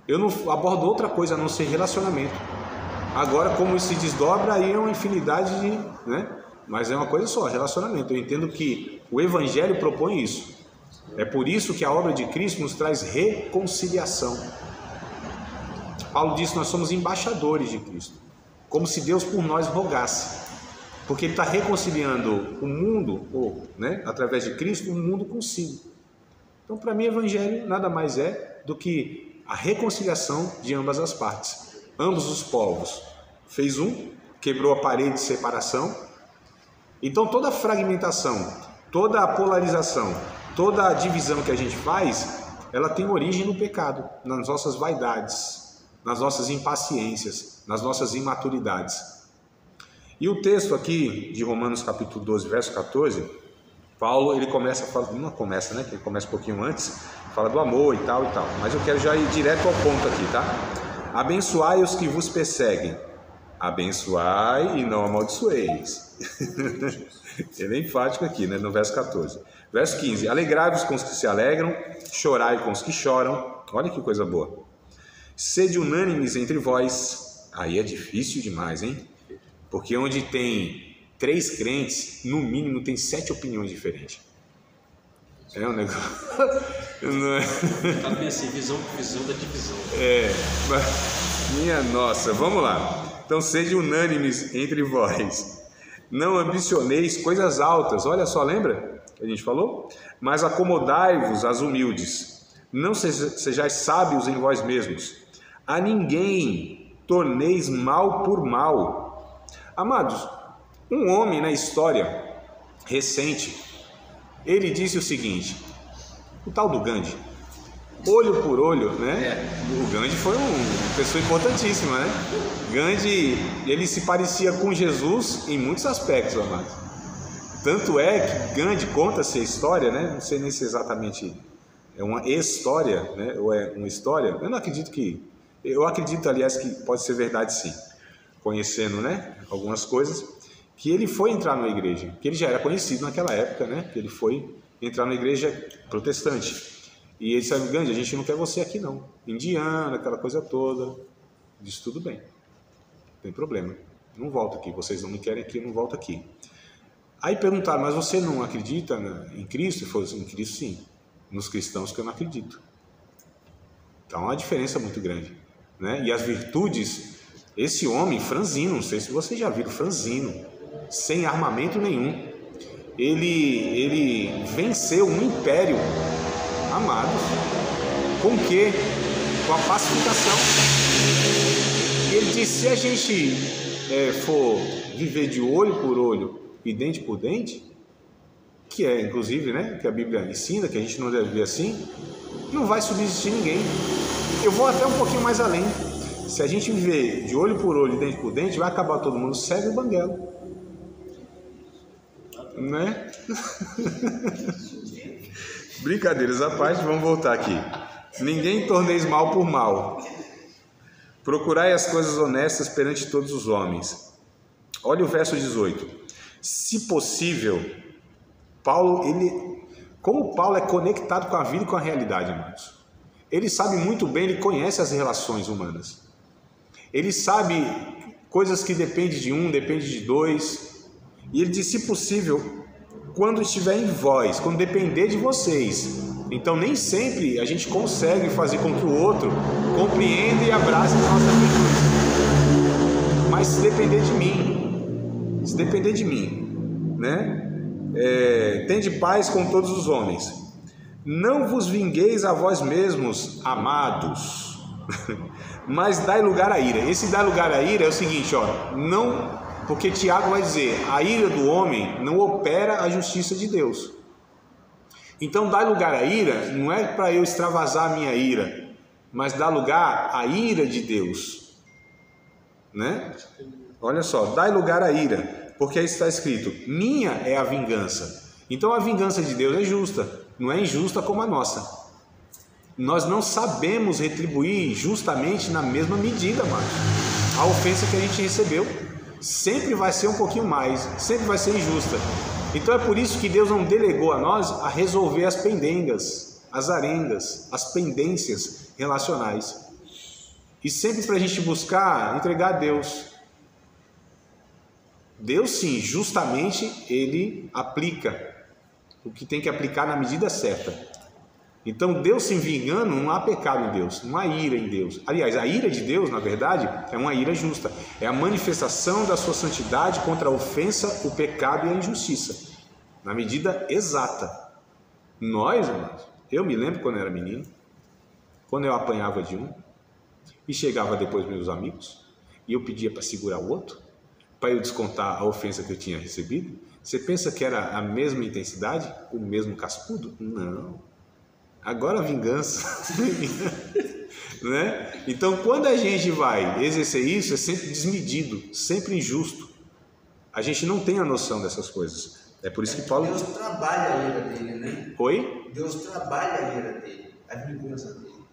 Eu não abordo outra coisa a não ser relacionamento. Agora, como isso se desdobra, aí é uma infinidade de, né? Mas é uma coisa só, relacionamento. Eu entendo que o Evangelho propõe isso. É por isso que a obra de Cristo nos traz reconciliação. Paulo disse que nós somos embaixadores de Cristo, como se Deus por nós rogasse, porque Ele está reconciliando o mundo, né, através de Cristo, o mundo consigo. Então, para mim, o Evangelho nada mais é do que a reconciliação de ambas as partes. Ambos os povos. Fez quebrou a parede de separação. Então, toda a fragmentação, toda a polarização, toda a divisão que a gente faz, ela tem origem no pecado, nas nossas vaidades, nas nossas impaciências, nas nossas imaturidades. E o texto aqui de Romanos capítulo 12, verso 14, Paulo, ele começa a falar, não começa, né? Ele começa um pouquinho antes, fala do amor e tal, mas eu quero já ir direto ao ponto aqui, tá? Abençoai os que vos perseguem, abençoai e não amaldiçoeis. Ele é enfático aqui, né? No verso 14. Verso 15, alegrai-vos com os que se alegram, chorai com os que choram. Olha que coisa boa. Sede unânimes entre vós. Aí é difícil demais, hein? Porque onde tem 3 crentes, no mínimo tem 7 opiniões diferentes. É um negócio... Não é... Tá bem assim, visão da divisão. Mas, minha nossa, vamos lá. Então, sede unânimes entre vós. Não ambicioneis coisas altas. Olha só, lembra que a gente falou? Mas acomodai-vos às humildes. Não sejais sábios em vós mesmos. A ninguém torneis mal por mal. Amados, um homem na história recente, ele disse o seguinte, o tal do Gandhi, olho por olho, né? O Gandhi foi uma pessoa importantíssima, né? Gandhi, ele se parecia com Jesus em muitos aspectos, amados. Tanto é que Gandhi, conta-se a história, né? Não sei nem se exatamente é uma história, né? Ou é uma história. Eu acredito, aliás, que pode ser verdade sim, conhecendo, né, algumas coisas, que ele foi entrar na igreja, que ele já era conhecido naquela época, né, que ele foi entrar na igreja protestante. E ele disse, Gandhi, a gente não quer você aqui não. Indiana, aquela coisa toda. Disse, tudo bem, não tem problema, não volto aqui, vocês não me querem aqui, eu não volto aqui. Aí perguntaram, mas você não acredita em Cristo? Ele falou assim, em Cristo sim, nos cristãos que eu não acredito. Então, é uma diferença muito grande, né? E as virtudes, esse homem, franzino, não sei se vocês já viram, franzino, sem armamento nenhum, ele venceu um império, amados, com o quê? Com a pacificação. E ele disse, se a gente for viver de olho por olho e dente por dente, que é inclusive, né, que a Bíblia ensina, que a gente não deve viver assim, não vai subsistir ninguém. Eu vou até um pouquinho mais além. Se a gente viver de olho por olho e dente por dente, vai acabar todo mundo cego e banguelo, né? Brincadeiras à parte, vamos voltar aqui. Ninguém torneis mal por mal. Procurai as coisas honestas perante todos os homens. Olha o verso 18. Se possível, como Paulo é conectado com a vida e com a realidade, irmãos. Ele sabe muito bem, ele conhece as relações humanas. Ele sabe coisas que dependem de um, dependem de dois. E ele diz, se possível, quando estiver em vós, quando depender de vocês. Então nem sempre a gente consegue fazer com que o outro compreenda e abrace as nossas virtudes. Mas se depender de mim, né? Tende paz com todos os homens. Não vos vingueis a vós mesmos, amados, mas dai lugar à ira. Esse dar lugar à ira é o seguinte, ó, não, porque Tiago vai dizer, a ira do homem não opera a justiça de Deus. Então dar lugar à ira não é para eu extravasar a minha ira, mas dar lugar à ira de Deus. né? Olha só, dai lugar à ira, porque aí está escrito, minha é a vingança. Então a vingança de Deus é justa, não é injusta como a nossa. Nós não sabemos retribuir justamente na mesma medida, mas a ofensa que a gente recebeu sempre vai ser um pouquinho mais, sempre vai ser injusta. Então é por isso que Deus não delegou a nós a resolver as pendengas, as arengas, as pendências relacionais. E sempre para a gente buscar entregar a Deus. Deus sim, justamente Ele aplica o que tem que aplicar na medida certa. Então Deus se vingando, não há pecado em Deus, não há ira em Deus. Aliás, a ira de Deus, na verdade, é uma ira justa. É a manifestação da sua santidade contra a ofensa, o pecado e a injustiça. Na medida exata. Nós, amados, eu me lembro quando eu era menino, quando eu apanhava de um, e chegava depois meus amigos, e eu pedia para segurar o outro, para eu descontar a ofensa que eu tinha recebido. Você pensa que era a mesma intensidade, o mesmo cascudo? Não. Agora a vingança, né? Então quando a gente vai exercer isso, é sempre desmedido, sempre injusto. A gente não tem a noção dessas coisas. É por isso que Paulo... Deus trabalha a ira dele, né? Oi? Deus trabalha a ira dele, a vingança dele.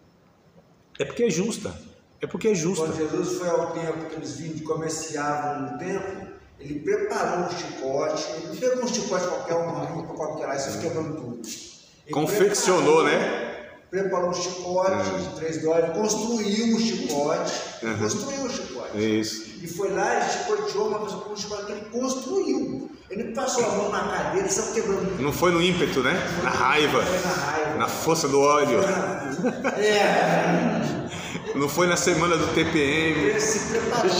É porque é justa. É porque é justa. Quando Jesus foi ao templo que eles vinham, comerciavam no templo, ele preparou um chicote, ele não pegou um chicote qualquer, um qualquer lá, e se quebrando tudo. Ele confeccionou, né? Preparou um chicote de 3 dólares, construiu um chicote, construiu um chicote. Isso. E foi lá e chicoteou uma pessoa com um chicote que ele construiu. Ele não passou a mão na cadeira e saiu quebrando tudo. Não foi no ímpeto, né? Na raiva. Foi na raiva. Na força do ódio. Não foi na semana do TPM. Ele se preparou.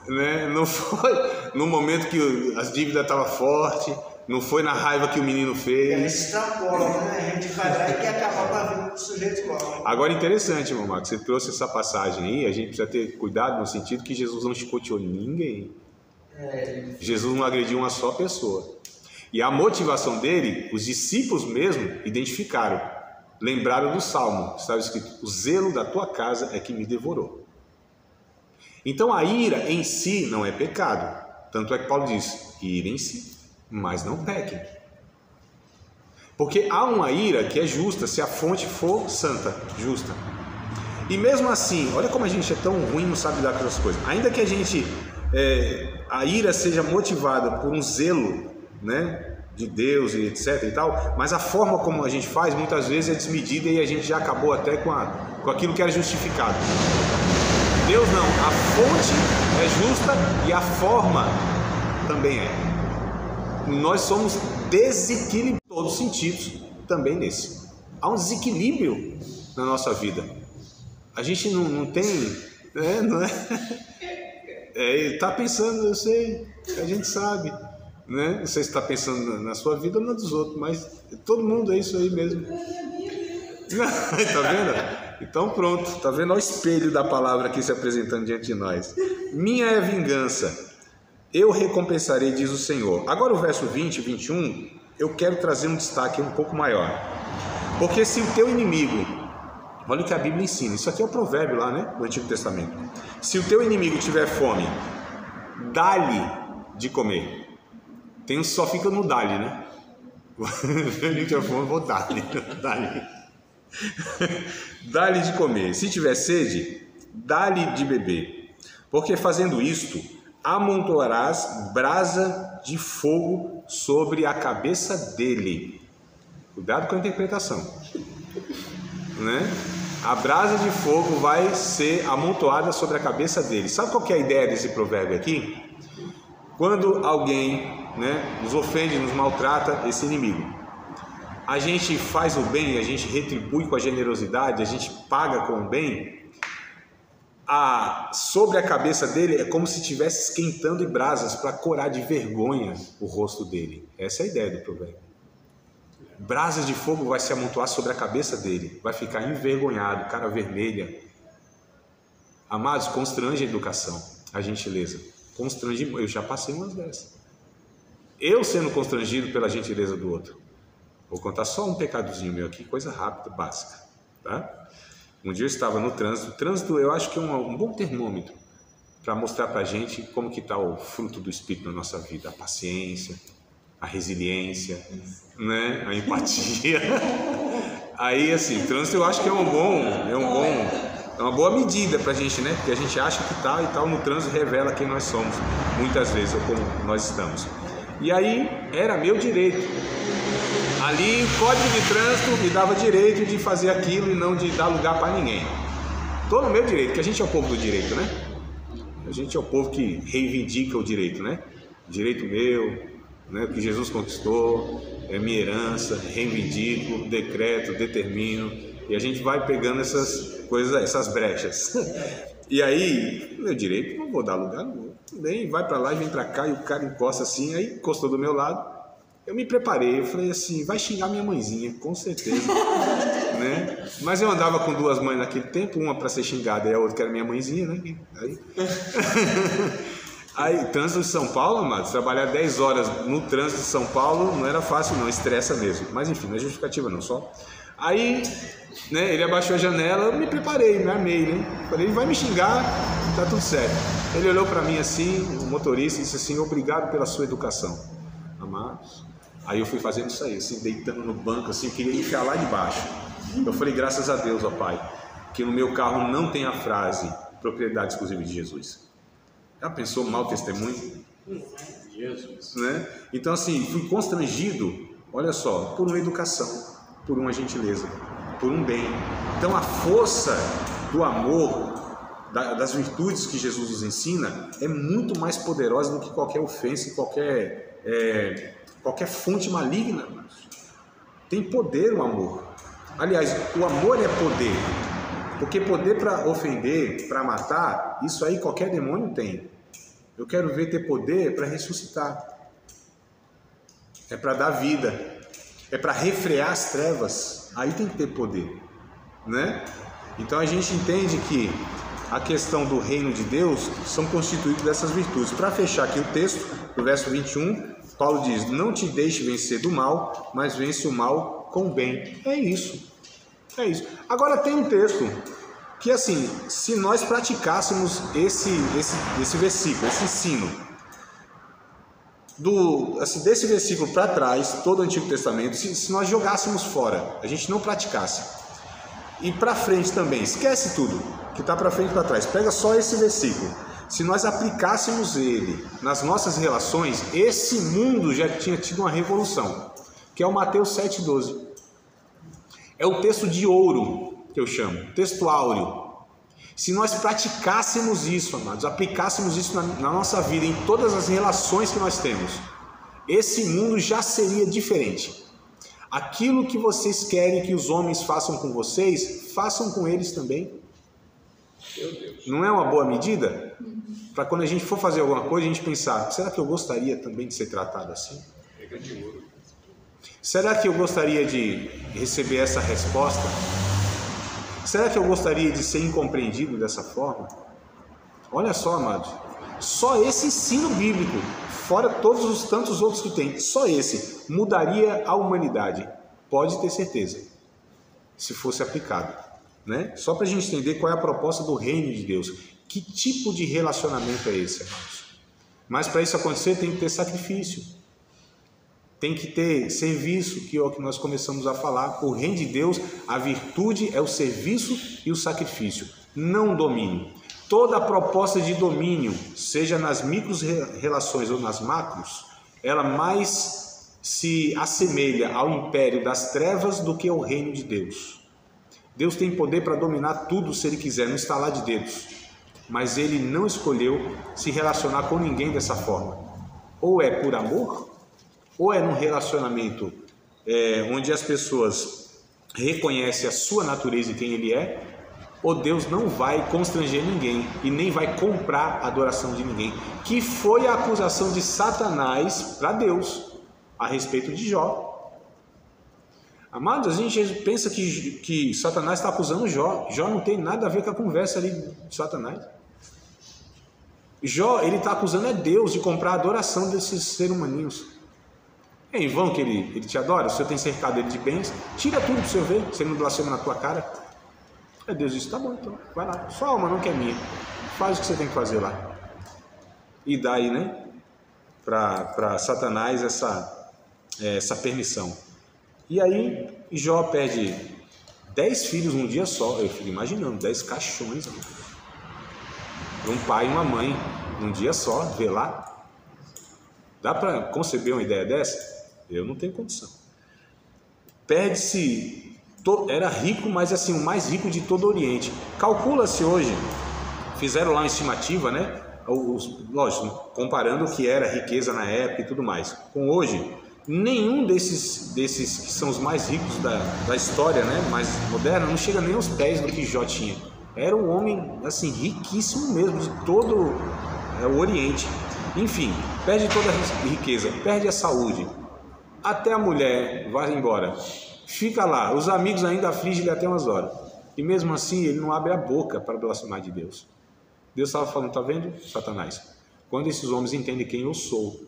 Né? Não foi no momento que as dívidas estavam fortes. Não foi na raiva que o menino fez. Ele extrapola, né? A gente vai lá e quer acabar com a vida do sujeito igual. Agora, interessante, irmão Marcos, você trouxe essa passagem aí, a gente precisa ter cuidado no sentido que Jesus não chicoteou ninguém. Jesus não agrediu uma só pessoa. E a motivação dele, os discípulos mesmo identificaram. Lembraram do Salmo, estava escrito, o zelo da tua casa é que me devorou. Então a ira em si não é pecado. Tanto é que Paulo diz, irem-se, mas não pequem. Porque há uma ira que é justa se a fonte for santa, justa. E mesmo assim, olha como a gente é tão ruim, não sabe lidar com essas coisas. Ainda que a gente, a ira seja motivada por um zelo, né, de Deus e etc e tal, mas a forma como a gente faz muitas vezes é desmedida e a gente já acabou até com aquilo que era justificado. Deus não, a fonte é justa e a forma também é. Nós somos desequilibrados em todos os sentidos, também nesse. Há um desequilíbrio na nossa vida. A gente não tem, não é? Está pensando, eu sei, a gente sabe, né? Não sei se está pensando na sua vida ou na dos outros, mas todo mundo é isso aí mesmo. Tá vendo? Então pronto, tá vendo? Olha o espelho da palavra aqui se apresentando diante de nós. Minha é a vingança, eu recompensarei, diz o Senhor. Agora o verso 20 e 21, eu quero trazer um destaque um pouco maior. Porque se o teu inimigo, olha o que a Bíblia ensina, isso aqui é o provérbio lá, né, do Antigo Testamento. Se o teu inimigo tiver fome, dá-lhe de comer. Tem uns que só fica no dá-lhe, né? Se ele tiver fome, vou dar-lhe. Dá-lhe de comer. Se tiver sede, dá-lhe de beber. Porque fazendo isto, amontoarás brasa de fogo sobre a cabeça dele. Cuidado com a interpretação, né? A brasa de fogo vai ser amontoada sobre a cabeça dele. Sabe qual que é a ideia desse provérbio aqui? Quando alguém, né, nos ofende, nos maltrata, esse inimigo, a gente faz o bem, a gente retribui com a generosidade, a gente paga com o bem. Sobre a cabeça dele é como se estivesse esquentando em brasas para corar de vergonha o rosto dele. Essa é a ideia do provérbio. Brasas de fogo vai se amontoar sobre a cabeça dele, vai ficar envergonhado, cara vermelha. Amados, constrange a educação, a gentileza. Constrange, eu já passei umas dessas. Eu sendo constrangido pela gentileza do outro. Vou contar só um pecadozinho meu aqui, coisa rápida, básica, tá? Um dia eu estava no trânsito. O trânsito eu acho que é um bom termômetro para mostrar para a gente como que está o fruto do Espírito na nossa vida, a paciência, a resiliência, né? A empatia. Aí, assim, trânsito eu acho que é uma boa medida para a gente, né? Porque a gente acha que tal e tal, no trânsito revela quem nós somos, muitas vezes, ou como nós estamos. E aí, era meu direito. Ali, o Código de Trânsito me dava direito de fazer aquilo e não de dar lugar para ninguém. Tô no meu direito, porque a gente é o povo do direito, né? A gente é o povo que reivindica o direito, né? Direito meu, né? O que Jesus conquistou, é minha herança, reivindico, decreto, determino. E a gente vai pegando essas coisas, essas brechas. E aí, meu direito, não vou dar lugar, não vou. Bem, vai para lá e vem para cá, e o cara encosta assim, aí encostou do meu lado. Eu me preparei, eu falei assim, vai xingar minha mãezinha, com certeza, né? Mas eu andava com duas mães naquele tempo, uma para ser xingada e a outra que era minha mãezinha, né? Aí, trânsito de São Paulo, amados, trabalhar 10 horas no trânsito de São Paulo não era fácil não, estressa mesmo. Mas enfim, não é justificativa não, só. Aí, né, ele abaixou a janela, eu me preparei, me armei, né? Falei, ele vai me xingar, tá tudo certo. Ele olhou para mim assim, o motorista, e disse assim, obrigado pela sua educação, amados. Aí eu fui fazendo isso aí, assim, deitando no banco, assim, eu queria enfiar lá de baixo. Eu falei, graças a Deus, ó Pai, que no meu carro não tem a frase propriedade exclusiva de Jesus. Já pensou mau testemunho? Jesus. Né? Então, assim, fui constrangido, olha só, por uma educação, por uma gentileza, por um bem. Então, a força do amor, das virtudes que Jesus nos ensina, é muito mais poderosa do que qualquer ofensa e qualquer fonte maligna. Tem poder o amor. Aliás, o amor é poder. Porque poder para ofender, para matar, isso aí qualquer demônio tem. Eu quero ver ter poder para ressuscitar. É para dar vida. É para refrear as trevas. Aí tem que ter poder, né? Então a gente entende que a questão do reino de Deus são constituídos dessas virtudes. Para fechar aqui o texto, do verso 21, Paulo diz, não te deixe vencer do mal, mas vence o mal com o bem. É isso. É isso. Agora tem um texto que, assim, se nós praticássemos esse versículo, esse ensino, desse versículo para trás, todo o Antigo Testamento, se nós jogássemos fora, a gente não praticasse, e para frente também, esquece tudo que está para frente e para trás, pega só esse versículo, se nós aplicássemos ele nas nossas relações, esse mundo já tinha tido uma revolução, que é o Mateus 7,12. É o texto de ouro, que eu chamo, texto áureo. Se nós praticássemos isso, amados, aplicássemos isso na nossa vida, em todas as relações que nós temos, esse mundo já seria diferente. Aquilo que vocês querem que os homens façam com vocês, façam com eles também. Meu Deus. Não é uma boa medida? Para quando a gente for fazer alguma coisa, a gente pensar, será que eu gostaria também de ser tratado assim? Pega de ouro. Será que eu gostaria de receber essa resposta? Será que eu gostaria de ser incompreendido dessa forma? Olha só, amados, só esse ensino bíblico, fora todos os tantos outros que tem, só esse mudaria a humanidade, pode ter certeza, se fosse aplicado, né? Só para a gente entender qual é a proposta do reino de Deus, que tipo de relacionamento é esse, amados? Mas para isso acontecer tem que ter sacrifício. Tem que ter serviço, que é o que nós começamos a falar. O reino de Deus, a virtude é o serviço e o sacrifício, não o domínio. Toda a proposta de domínio, seja nas micro-relações ou nas macros, ela mais se assemelha ao império das trevas do que ao reino de Deus. Deus tem poder para dominar tudo se Ele quiser, no estalar de dedos. Mas Ele não escolheu se relacionar com ninguém dessa forma. Ou é por amor, ou é num relacionamento onde as pessoas reconhecem a sua natureza e quem Ele é, ou Deus não vai constranger ninguém e nem vai comprar a adoração de ninguém, que foi a acusação de Satanás para Deus a respeito de Jó. Amados, a gente pensa que Satanás está acusando Jó. Jó não tem nada a ver com a conversa ali de Satanás. Jó, ele está acusando é Deus de comprar a adoração desses seres humaninhos. É em vão que ele te adora? O Senhor tem cercado ele de bens? Tira tudo para o Senhor ver, se ele não blasfema na tua cara. Deus disse, tá bom, então, vai lá. Sua alma não quer minha. Faz o que você tem que fazer lá. e dá aí, né, para Satanás essa permissão. E aí Jó perde 10 filhos num dia só. Eu fico imaginando, 10 caixões, um pai e uma mãe num dia só, vê lá. Dá para conceber uma ideia dessa? Eu não tenho condição. Perde-se, era rico, mas assim, o mais rico de todo o Oriente. Calcula-se hoje, fizeram lá uma estimativa, né? Lógico, comparando o que era riqueza na época e tudo mais. Com hoje, nenhum desses que são os mais ricos da história, né, mais moderna, não chega nem aos pés do que Jó tinha. Era um homem assim, riquíssimo mesmo, de todo o Oriente. Enfim, perde toda a riqueza, perde a saúde, até a mulher vai embora, fica lá, os amigos ainda afligem ele até umas horas, e mesmo assim ele não abre a boca para blasfemar de Deus. Deus estava falando, tá vendo, Satanás? Quando esses homens entendem quem eu sou,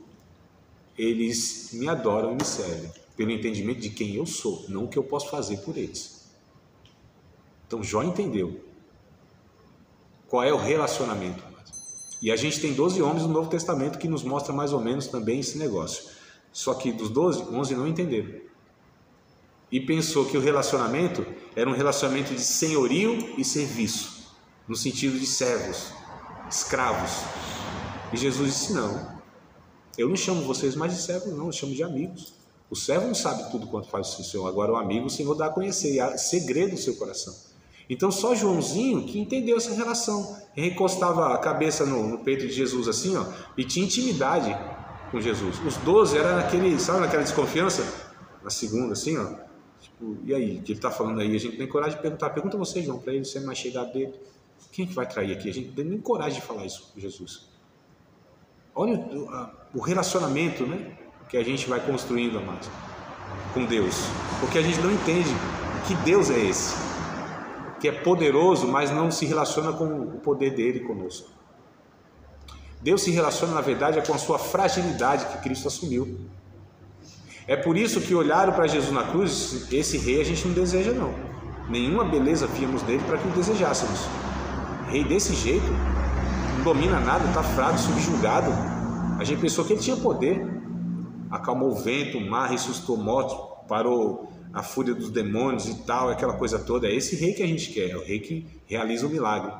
eles me adoram e me servem, pelo entendimento de quem eu sou, não o que eu posso fazer por eles. Então Jó entendeu qual é o relacionamento. E a gente tem 12 homens no Novo Testamento que nos mostra mais ou menos também esse negócio. Só que dos 12, 11 não entenderam. E pensou que o relacionamento era um relacionamento de senhorio e serviço, no sentido de servos, escravos. E Jesus disse, não, eu não chamo vocês mais de servos, não, eu chamo de amigos. O servo não sabe tudo quanto faz o Senhor, agora o amigo o Senhor dá a conhecer, é segredo do seu coração. Então só Joãozinho que entendeu essa relação. Ele encostava a cabeça no peito de Jesus assim, ó, e tinha intimidade com Jesus. Os 12 eram naquele, sabe, naquela desconfiança, na segunda assim, ó, tipo, e aí, o que ele está falando aí? A gente tem coragem de perguntar, pergunta você, João, para ele, você é mais chegado dele. Quem é que vai trair aqui? A gente não tem nem coragem de falar isso com Jesus. Olha o relacionamento, né, que a gente vai construindo, amados, com Deus, porque a gente não entende que Deus é esse, que é poderoso, mas não se relaciona com o poder dele conosco. Deus se relaciona, na verdade, com a sua fragilidade que Cristo assumiu. É por isso que olharam para Jesus na cruz, esse rei a gente não deseja não. Nenhuma beleza víamos dele para que o desejássemos. Rei desse jeito, não domina nada, está fraco, subjugado. A gente pensou que ele tinha poder. Acalmou o vento, o mar, ressuscitou mortos, parou a fúria dos demônios e tal, aquela coisa toda. É esse rei que a gente quer, é o rei que realiza o milagre.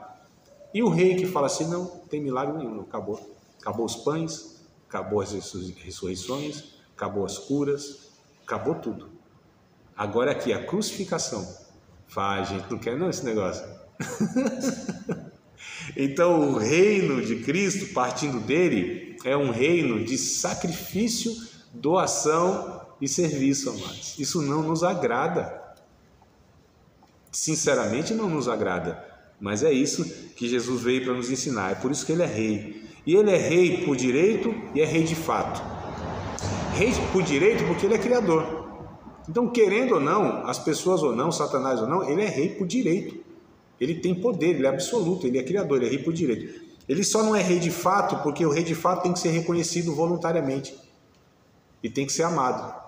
E o rei que fala assim, não tem milagre nenhum, acabou. Acabou os pães, acabou as ressurreições, acabou as curas, acabou tudo. Agora aqui, a crucificação. Faz, gente, não quer não esse negócio. Então o reino de Cristo, partindo dele, é um reino de sacrifício, doação e serviço, amados. Isso não nos agrada. Sinceramente não nos agrada. Mas é isso que Jesus veio para nos ensinar. É por isso que ele é rei. E ele é rei por direito e é rei de fato. Rei por direito porque ele é criador. Então, querendo ou não, as pessoas ou não, Satanás ou não, ele é rei por direito. Ele tem poder, ele é absoluto, ele é criador, ele é rei por direito. Ele só não é rei de fato porque o rei de fato tem que ser reconhecido voluntariamente. E tem que ser amado.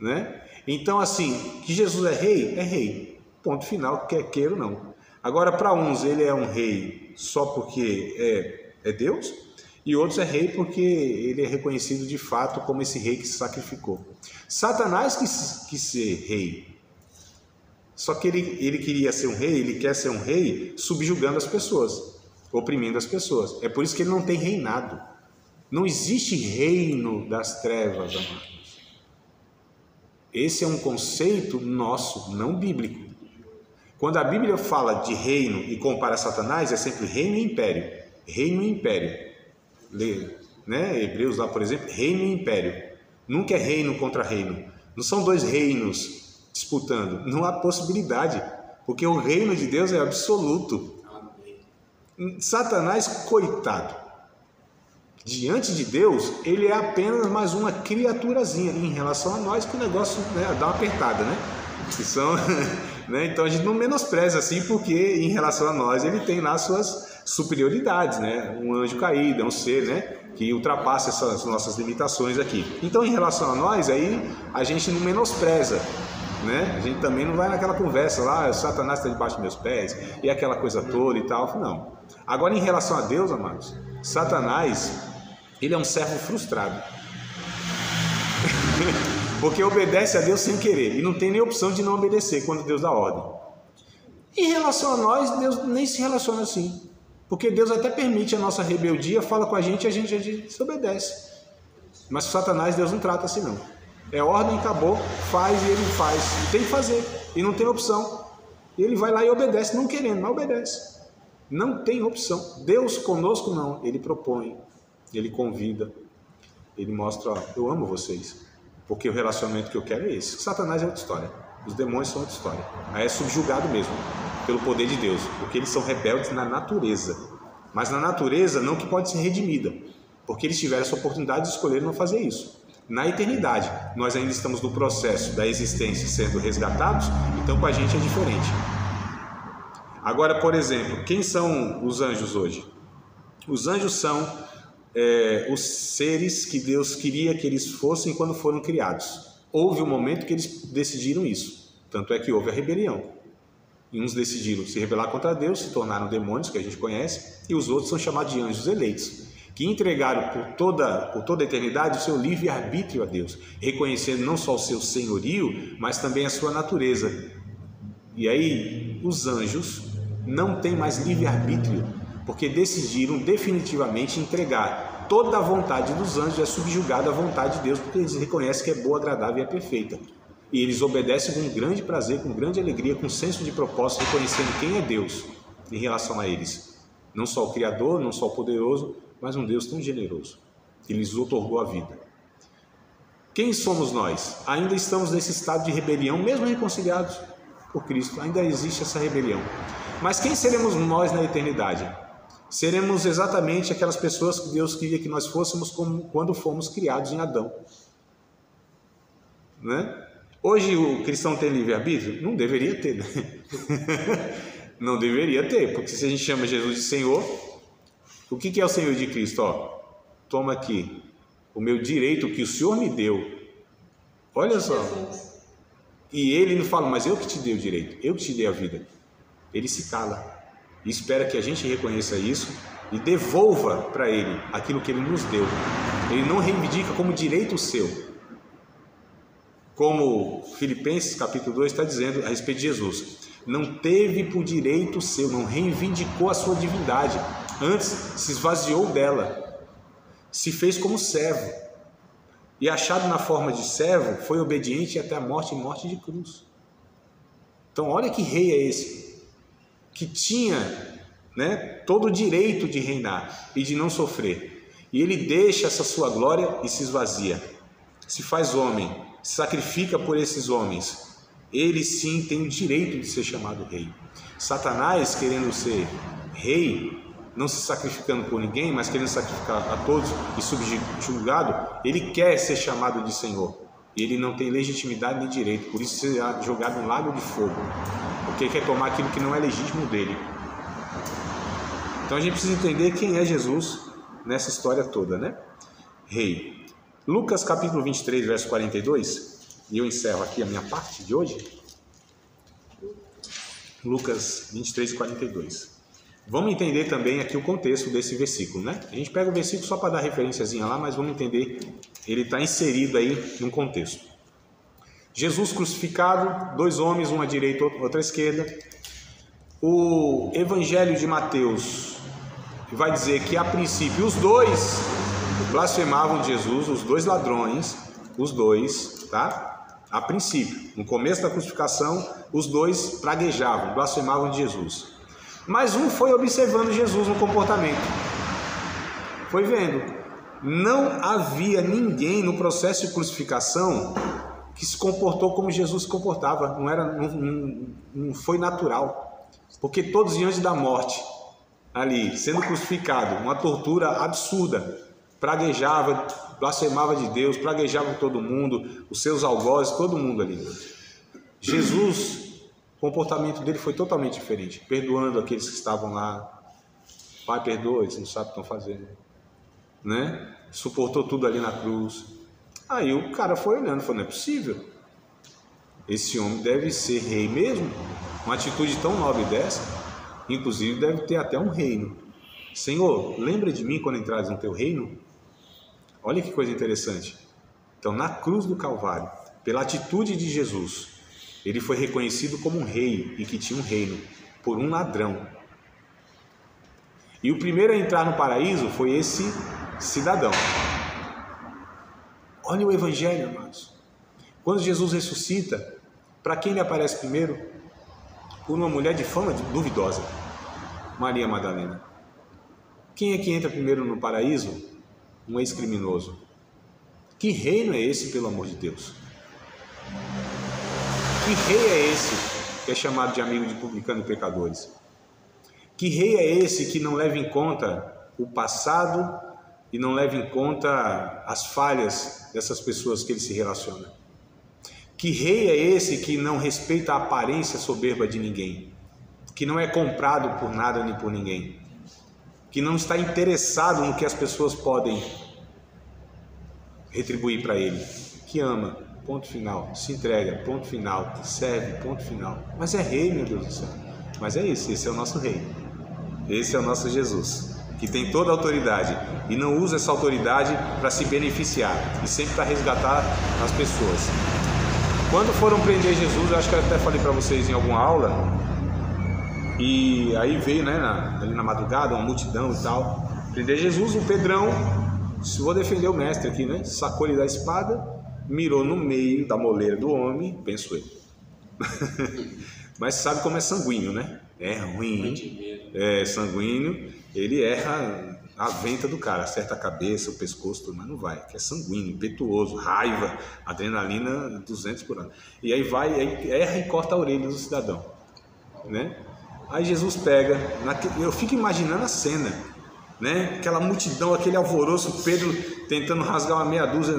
Né? Então, assim, que Jesus é rei, ponto final, quer queira ou não. Agora, para uns ele é um rei só porque é Deus, e outros é rei porque ele é reconhecido de fato como esse rei que se sacrificou. Satanás quis ser rei, só que ele queria ser um rei, ele quer ser um rei subjugando as pessoas, oprimindo as pessoas. É por isso que ele não tem reinado. Não existe reino das trevas, amados. Esse é um conceito nosso, não bíblico. Quando a Bíblia fala de reino e compara Satanás, é sempre reino e império. Reino e império. Né? Hebreus lá, por exemplo, reino e império. Nunca é reino contra reino. Não são dois reinos disputando. Não há possibilidade, porque o reino de Deus é absoluto. Satanás, coitado, diante de Deus, ele é apenas mais uma criaturazinha. Em relação a nós, que o negócio, né, dá uma apertada, né? Que são... Né? Então a gente não menospreza assim, porque em relação a nós ele tem lá suas superioridades, né? Um anjo caído, é um ser, né, que ultrapassa essas nossas limitações aqui. Então em relação a nós, aí a gente não menospreza, né? A gente também não vai naquela conversa lá, o Satanás está debaixo dos meus pés, e aquela coisa toda e tal, não. Agora em relação a Deus, amados, Satanás, ele é um servo frustrado. Porque obedece a Deus sem querer e não tem nem opção de não obedecer quando Deus dá ordem. Em relação a nós, Deus nem se relaciona assim. Porque Deus até permite a nossa rebeldia, fala com a gente desobedece. Mas com Satanás, Deus não trata assim não. É ordem, acabou, faz e ele faz. E tem que fazer, e não tem opção. E ele vai lá e obedece, não querendo, mas obedece. Não tem opção. Deus conosco não, ele propõe, ele convida, ele mostra, ó, eu amo vocês. Porque o relacionamento que eu quero é esse. Satanás é outra história. Os demônios são outra história. Aí é subjugado mesmo, pelo poder de Deus. Porque eles são rebeldes na natureza. Mas na natureza não que pode ser redimida. Porque eles tiveram essa oportunidade de escolher não fazer isso. Na eternidade, nós ainda estamos no processo da existência sendo resgatados. Então com a gente é diferente. Agora, por exemplo, quem são os anjos hoje? Os anjos são... os seres que Deus queria que eles fossem quando foram criados. Houve um momento que eles decidiram isso, tanto é que houve a rebelião, e uns decidiram se rebelar contra Deus, se tornaram demônios, que a gente conhece, e os outros são chamados de anjos eleitos, que entregaram por toda a eternidade o seu livre-arbítrio a Deus, reconhecendo não só o seu senhorio, mas também a sua natureza. E aí os anjos não têm mais livre-arbítrio, porque decidiram definitivamente entregar toda a vontade dos anjos, é subjugada à vontade de Deus, porque eles reconhecem que é boa, agradável e é perfeita. E eles obedecem com grande prazer, com grande alegria, com senso de propósito, reconhecendo quem é Deus em relação a eles. Não só o Criador, não só o Poderoso, mas um Deus tão generoso, que lhes otorgou a vida. Quem somos nós? Ainda estamos nesse estado de rebelião, mesmo reconciliados por Cristo, ainda existe essa rebelião. Mas quem seremos nós na eternidade? Seremos exatamente aquelas pessoas que Deus queria que nós fôssemos como quando fomos criados em Adão. Né? Hoje o cristão tem livre-arbítrio? Não deveria ter, né? Não deveria ter, porque se a gente chama Jesus de Senhor, o que é o Senhor de Cristo? Ó, toma aqui o meu direito que o Senhor me deu. Olha só. E ele não fala, mas eu que te dei o direito, eu que te dei a vida. Ele se cala. E espera que a gente reconheça isso e devolva para ele aquilo que ele nos deu. Ele não reivindica como direito seu. Como Filipenses capítulo 2 está dizendo a respeito de Jesus. Não teve por direito seu, não reivindicou a sua divindade. Antes se esvaziou dela. Se fez como servo. E achado na forma de servo, foi obediente até a morte e morte de cruz. Então olha que rei é esse. Que tinha, né, todo o direito de reinar e de não sofrer. E ele deixa essa sua glória e se esvazia. Se faz homem, se sacrifica por esses homens. Ele sim tem o direito de ser chamado rei. Satanás, querendo ser rei, não se sacrificando por ninguém, mas querendo sacrificar a todos e subjugado, ele quer ser chamado de Senhor. E ele não tem legitimidade nem direito, por isso será jogado no lago de fogo. Porque ele quer tomar aquilo que não é legítimo dele. Então a gente precisa entender quem é Jesus nessa história toda, né? Rei. Lucas capítulo 23, verso 42, e eu encerro aqui a minha parte de hoje. Lucas 23, 42. Vamos entender também aqui o contexto desse versículo, né? A gente pega o versículo só para dar referenciazinha lá, mas vamos entender, ele está inserido aí num contexto. Jesus crucificado, dois homens, um à direita, outro à esquerda. O Evangelho de Mateus vai dizer que a princípio os dois blasfemavam de Jesus, os dois ladrões, os dois, tá? A princípio, no começo da crucificação, os dois praguejavam, blasfemavam de Jesus. Mas um foi observando Jesus no comportamento, foi vendo. Não havia ninguém no processo de crucificação que se comportou como Jesus se comportava, não foi natural, porque todos diante da morte, ali, sendo crucificado, uma tortura absurda, praguejava, blasfemava de Deus, praguejava todo mundo, os seus algozes, todo mundo ali. Jesus, o comportamento dele foi totalmente diferente, perdoando aqueles que estavam lá. Pai, perdoa, eles não sabem o que estão fazendo, né? Suportou tudo ali na cruz. Aí o cara foi olhando, falou, não é possível, esse homem deve ser rei mesmo, uma atitude tão nobre dessa, inclusive deve ter até um reino, Senhor, lembra de mim quando entrares no teu reino? Olha que coisa interessante. Então, na cruz do Calvário, pela atitude de Jesus, ele foi reconhecido como um rei e que tinha um reino por um ladrão. E o primeiro a entrar no paraíso foi esse cidadão. Olha o evangelho, amados. Quando Jesus ressuscita, para quem ele aparece primeiro? Por uma mulher de fama duvidosa, Maria Madalena. Quem é que entra primeiro no paraíso? Um ex-criminoso. Que reino é esse, pelo amor de Deus? Que rei é esse que é chamado de amigo de publicano e pecadores? Que rei é esse que não leva em conta o passado e não leva em conta as falhas dessas pessoas que ele se relaciona? Que rei é esse que não respeita a aparência soberba de ninguém? Que não é comprado por nada nem por ninguém? Que não está interessado no que as pessoas podem retribuir para ele? Que ama, ponto final, se entrega, ponto final, serve, ponto final. Mas é rei, meu Deus do céu. Mas é isso, esse é o nosso rei. Esse é o nosso Jesus, que tem toda a autoridade e não usa essa autoridade para se beneficiar, e sempre para resgatar as pessoas. Quando foram prender Jesus, eu acho que eu até falei para vocês em alguma aula, e aí veio, né, ali na madrugada, uma multidão e tal, prender Jesus, o Pedrão, se vou defender o mestre aqui, né, sacou-lhe da espada, mirou no meio da moleira do homem, penso eu. Mas sabe como é sanguíneo, né? É ruim, é sanguíneo, ele erra a venta do cara, acerta a cabeça, o pescoço, tudo, mas não vai, que é sanguíneo, impetuoso, raiva, adrenalina 200 por hora. E aí vai, aí erra e corta a orelha do cidadão, né? Aí Jesus pega, eu fico imaginando a cena, né? Aquela multidão, aquele alvoroço, Pedro tentando rasgar uma meia dúzia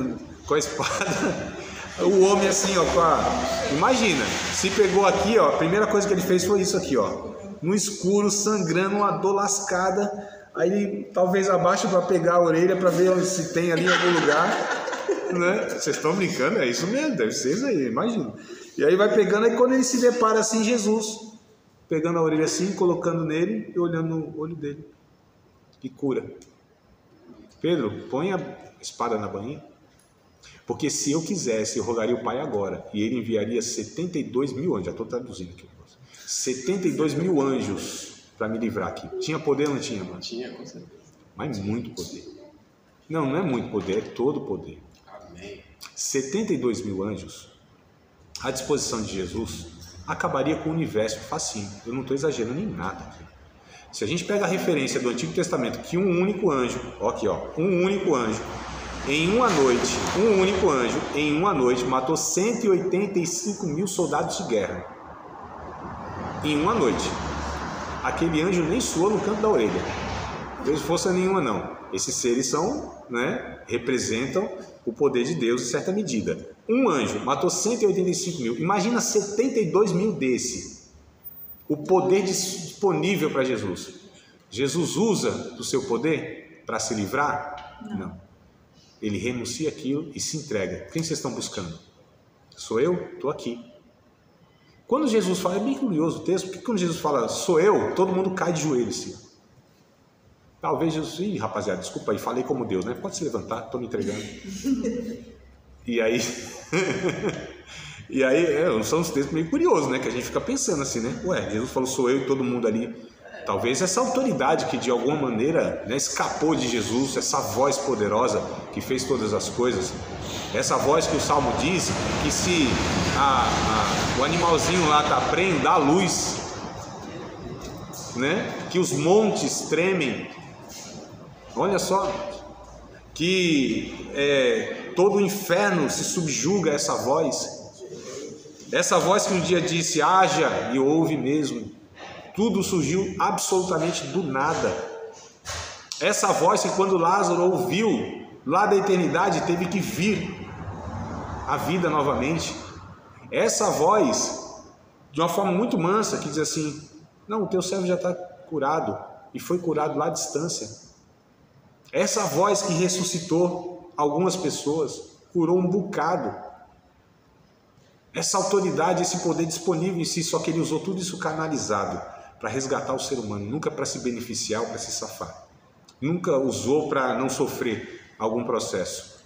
com a espada, o homem assim, ó, imagina, se pegou aqui, ó, a primeira coisa que ele fez foi isso aqui, ó, no escuro, sangrando, uma dor lascada, aí talvez abaixa para pegar a orelha para ver se tem ali em algum lugar, né? Vocês estão brincando? É isso mesmo, deve ser isso aí, imagina. E aí vai pegando, aí quando ele se depara assim, Jesus pegando a orelha assim, colocando nele e olhando no olho dele, e cura. Pedro, põe a espada na bainha, porque se eu quisesse, eu rogaria o Pai agora, e ele enviaria 72 mil anjos, já estou traduzindo aqui, 72 mil anjos para me livrar aqui. Tinha poder ou não tinha, mano? Tinha, com certeza. Mas muito poder. Não, não é muito poder, é todo poder. Amém. 72 mil anjos à disposição de Jesus acabaria com o universo facinho. Eu não estou exagerando em nada aqui. Se a gente pega a referência do Antigo Testamento, que um único anjo, ó aqui, ó, um único anjo, em uma noite, um único anjo, em uma noite, matou 185 mil soldados de guerra. Em uma noite. Aquele anjo nem suou no canto da orelha. Não fez força nenhuma, não. Esses seres são, né, representam o poder de Deus em certa medida. Um anjo matou 185 mil. Imagina 72 mil desse. O poder disponível para Jesus. Jesus usa do seu poder para se livrar? Não. Ele renuncia aquilo e se entrega. Quem vocês estão buscando? Sou eu? Estou aqui. Quando Jesus fala, é bem curioso o texto, porque quando Jesus fala, sou eu, todo mundo cai de joelho assim. Talvez Jesus, ih, rapaziada, desculpa aí, falei como Deus, né? Pode se levantar, estou me entregando. E aí, são uns textos meio curiosos, né? Que a gente fica pensando assim, né? Ué, Jesus falou, sou eu e todo mundo ali. Talvez essa autoridade que de alguma maneira, né, escapou de Jesus, essa voz poderosa que fez todas as coisas, essa voz que o Salmo diz, que se o animalzinho lá está prenho, dá luz, né? Que os montes tremem, olha só, que todo o inferno se subjuga a essa voz que um dia disse, haja, e houve mesmo. Tudo surgiu absolutamente do nada. Essa voz que quando Lázaro ouviu, lá da eternidade, teve que vir a vida novamente. Essa voz, de uma forma muito mansa, que diz assim, não, o teu servo já está curado, e foi curado lá à distância. Essa voz que ressuscitou algumas pessoas, curou um bocado. Essa autoridade, esse poder disponível em si, só que ele usou tudo isso canalizado para resgatar o ser humano, nunca para se beneficiar ou para se safar. nunca usou para não sofrer algum processo.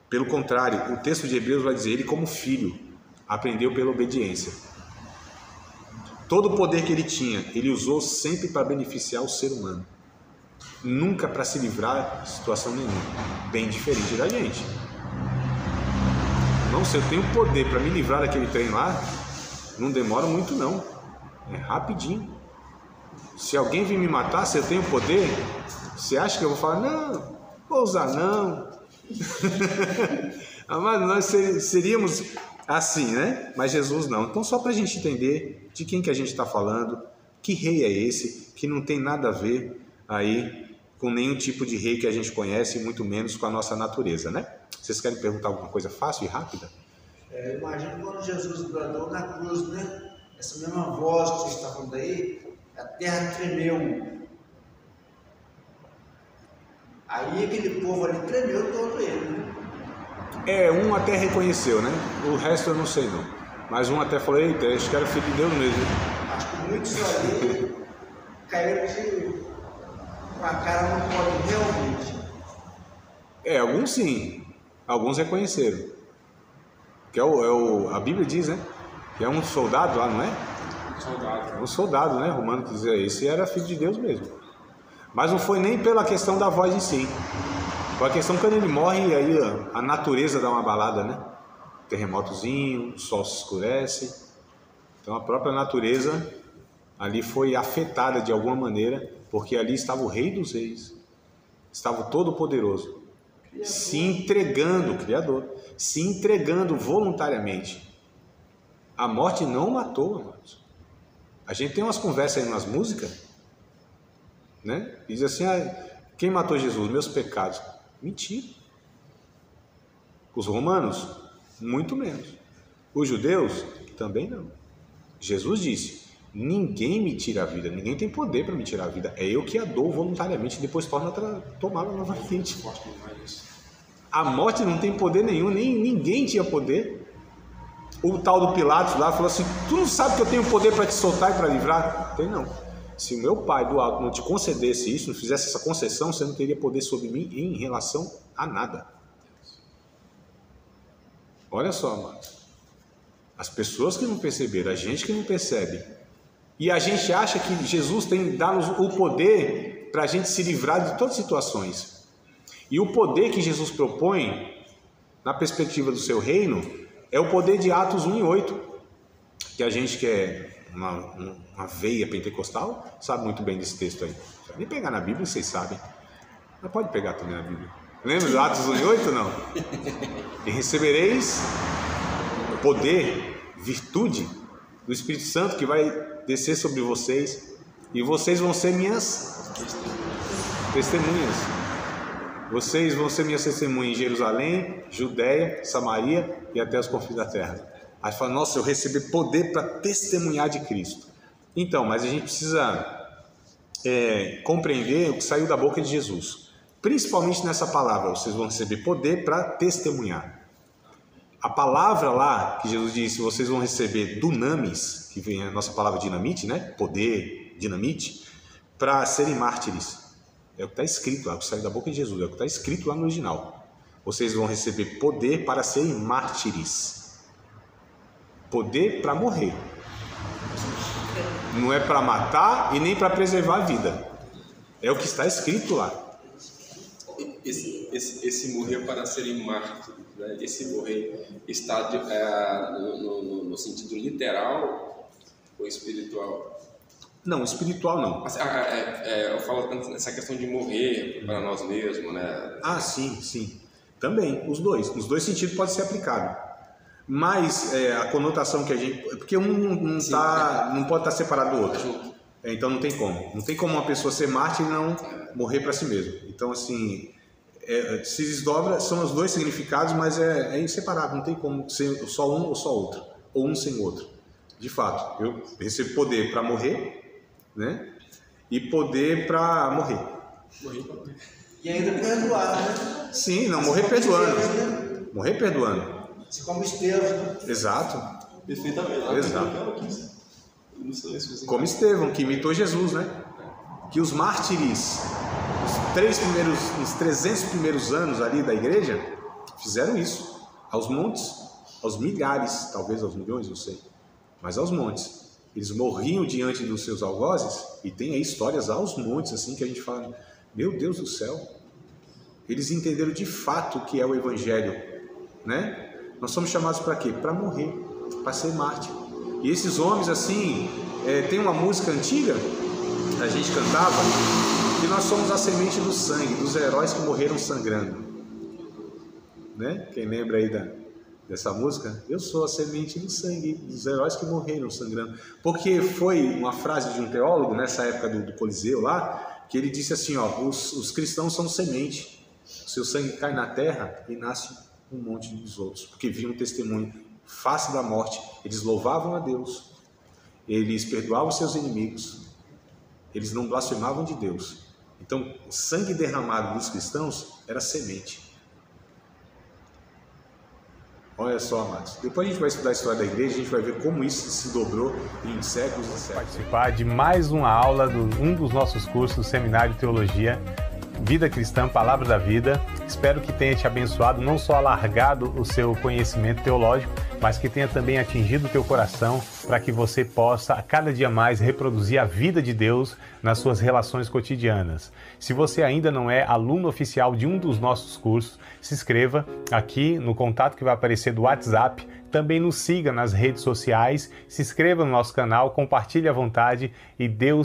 Pelo contrário, o texto de Hebreus vai dizer, ele como filho, aprendeu pela obediência. Todo o poder que ele tinha, ele usou sempre para beneficiar o ser humano. Nunca para se livrar de situação nenhuma. Bem diferente da gente. Não, se eu tenho poder para me livrar daquele trem lá, não demora muito não. É rapidinho. Se alguém vir me matar, se eu tenho poder, você acha que eu vou falar, não, vou usar não. Mas nós seríamos assim, né? Mas Jesus não. Então só para a gente entender de quem que a gente está falando, que rei é esse, que não tem nada a ver aí com nenhum tipo de rei que a gente conhece, muito menos com a nossa natureza, né? Vocês querem perguntar alguma coisa fácil e rápida? Imagina quando Jesus bradou na cruz, né? Essa mesma voz que vocês estão falando aí, a terra tremeu. Aí aquele povo ali tremeu todo ele, né? Um até reconheceu, né? O resto eu não sei não. Mas um até falou, eita, acho que era filho de Deus mesmo. Acho que muitos ali caíram com a cara no colo realmente. Alguns sim. Alguns reconheceram. Que a Bíblia diz, né? Que é um soldado lá, não é? Soldado. É um soldado, né? Romano que dizia, esse era filho de Deus mesmo. Mas não foi nem pela questão da voz em si. Foi a questão que quando ele morre, aí a natureza dá uma abalada, né? Terremotozinho, o sol se escurece. Então a própria natureza ali foi afetada de alguma maneira, porque ali estava o Rei dos Reis, estava o Todo-Poderoso, se entregando, o Criador, se entregando voluntariamente. A morte não o matou, amados. A gente tem umas conversas aí nas músicas, né? Diz assim, quem matou Jesus? Meus pecados. Mentira. Os romanos, muito menos. Os judeus, também não. Jesus disse, ninguém me tira a vida, ninguém tem poder para me tirar a vida. É eu que a dou voluntariamente e depois torno a tomá-la novamente. A morte não tem poder nenhum, nem ninguém tinha poder. O tal do Pilatos lá falou assim, tu não sabe que eu tenho poder para te soltar e para livrar? Tem não. Se o meu pai do alto não te concedesse isso, não fizesse essa concessão, você não teria poder sobre mim em relação a nada. Olha só, amados. As pessoas que não perceberam, a gente que não percebe. E a gente acha que Jesus tem dado o poder para a gente se livrar de todas as situações. E o poder que Jesus propõe, na perspectiva do seu reino, é o poder de Atos 1:8. Que a gente que é uma veia pentecostal, sabe muito bem desse texto aí. Se nem pegar na Bíblia, vocês sabem. Mas pode pegar também na Bíblia. Lembra do Atos 1:8, não? E recebereis poder, virtude do Espírito Santo que vai descer sobre vocês. E vocês vão ser minhas testemunhas. Vocês vão ser minhas testemunhas em Jerusalém, Judéia, Samaria e até os confins da terra. Aí fala, nossa, eu recebi poder para testemunhar de Cristo. Então, mas a gente precisa compreender o que saiu da boca de Jesus. Principalmente nessa palavra, vocês vão receber poder para testemunhar. A palavra lá, que Jesus disse, vocês vão receber dunamis, que vem a nossa palavra dinamite, né? Poder, dinamite, para serem mártires. É o que está escrito lá, o que saiu da boca de Jesus, é o que está escrito lá no original. Vocês vão receber poder para serem mártires. Poder para morrer. Não é para matar e nem para preservar a vida. É o que está escrito lá. Esse morrer para serem mártires, né? Esse morrer está no sentido literal ou espiritual? Não, espiritual não. Eu falo tanto nessa questão de morrer para nós mesmos, né? Sim. Também, os dois. Nos dois sentidos pode ser aplicado. Mas a conotação que a gente... Porque não pode estar separado do outro. Então não tem como. Não tem como uma pessoa ser mártir e não morrer para si mesmo. Então, assim, se desdobra, são os dois significados, mas é inseparável. Não tem como ser só um ou só outro. Ou um sem outro. De fato, eu recebo poder para morrer, né? E poder para morrer. E ainda perdoar, né? Sim, não, morrer perdoando. Morrer perdoando. Se como Estevão. Exato. Perfeitamente. Exato. Como Estevão, que imitou Jesus, né? que os mártires, nos 300 primeiros anos ali da igreja, fizeram isso, aos montes, aos milhares, talvez aos milhões, não sei, mas aos montes. Eles morriam diante dos seus algozes, e tem aí histórias aos montes, assim, que a gente fala, meu Deus do céu, eles entenderam de fato o que é o Evangelho, né? Nós somos chamados para quê? Para morrer, para ser mártir. E esses homens, assim, tem uma música antiga, a gente cantava, que nós somos a semente do sangue, dos heróis que morreram sangrando, né? Quem lembra aí dessa música? Eu sou a semente do sangue, dos heróis que morreram sangrando. Porque foi uma frase de um teólogo, nessa época do Coliseu lá, que ele disse assim, ó, os cristãos são semente, o seu sangue cai na terra e nasce um monte dos outros, porque viam um testemunho face da morte, eles louvavam a Deus, eles perdoavam seus inimigos, eles não blasfemavam de Deus. Então, o sangue derramado dos cristãos era semente. Olha só, amados. Depois a gente vai estudar a história da igreja, a gente vai ver como isso se dobrou em séculos e séculos. Participar de mais uma aula de um dos nossos cursos, Seminário de Teologia, Vida Cristã, Palavra da Vida. Espero que tenha te abençoado, não só alargado o seu conhecimento teológico, mas que tenha também atingido o teu coração para que você possa, a cada dia mais, reproduzir a vida de Deus nas suas relações cotidianas. Se você ainda não é aluno oficial de um dos nossos cursos, se inscreva aqui no contato que vai aparecer do WhatsApp. Também nos siga nas redes sociais, se inscreva no nosso canal, compartilhe à vontade e Deus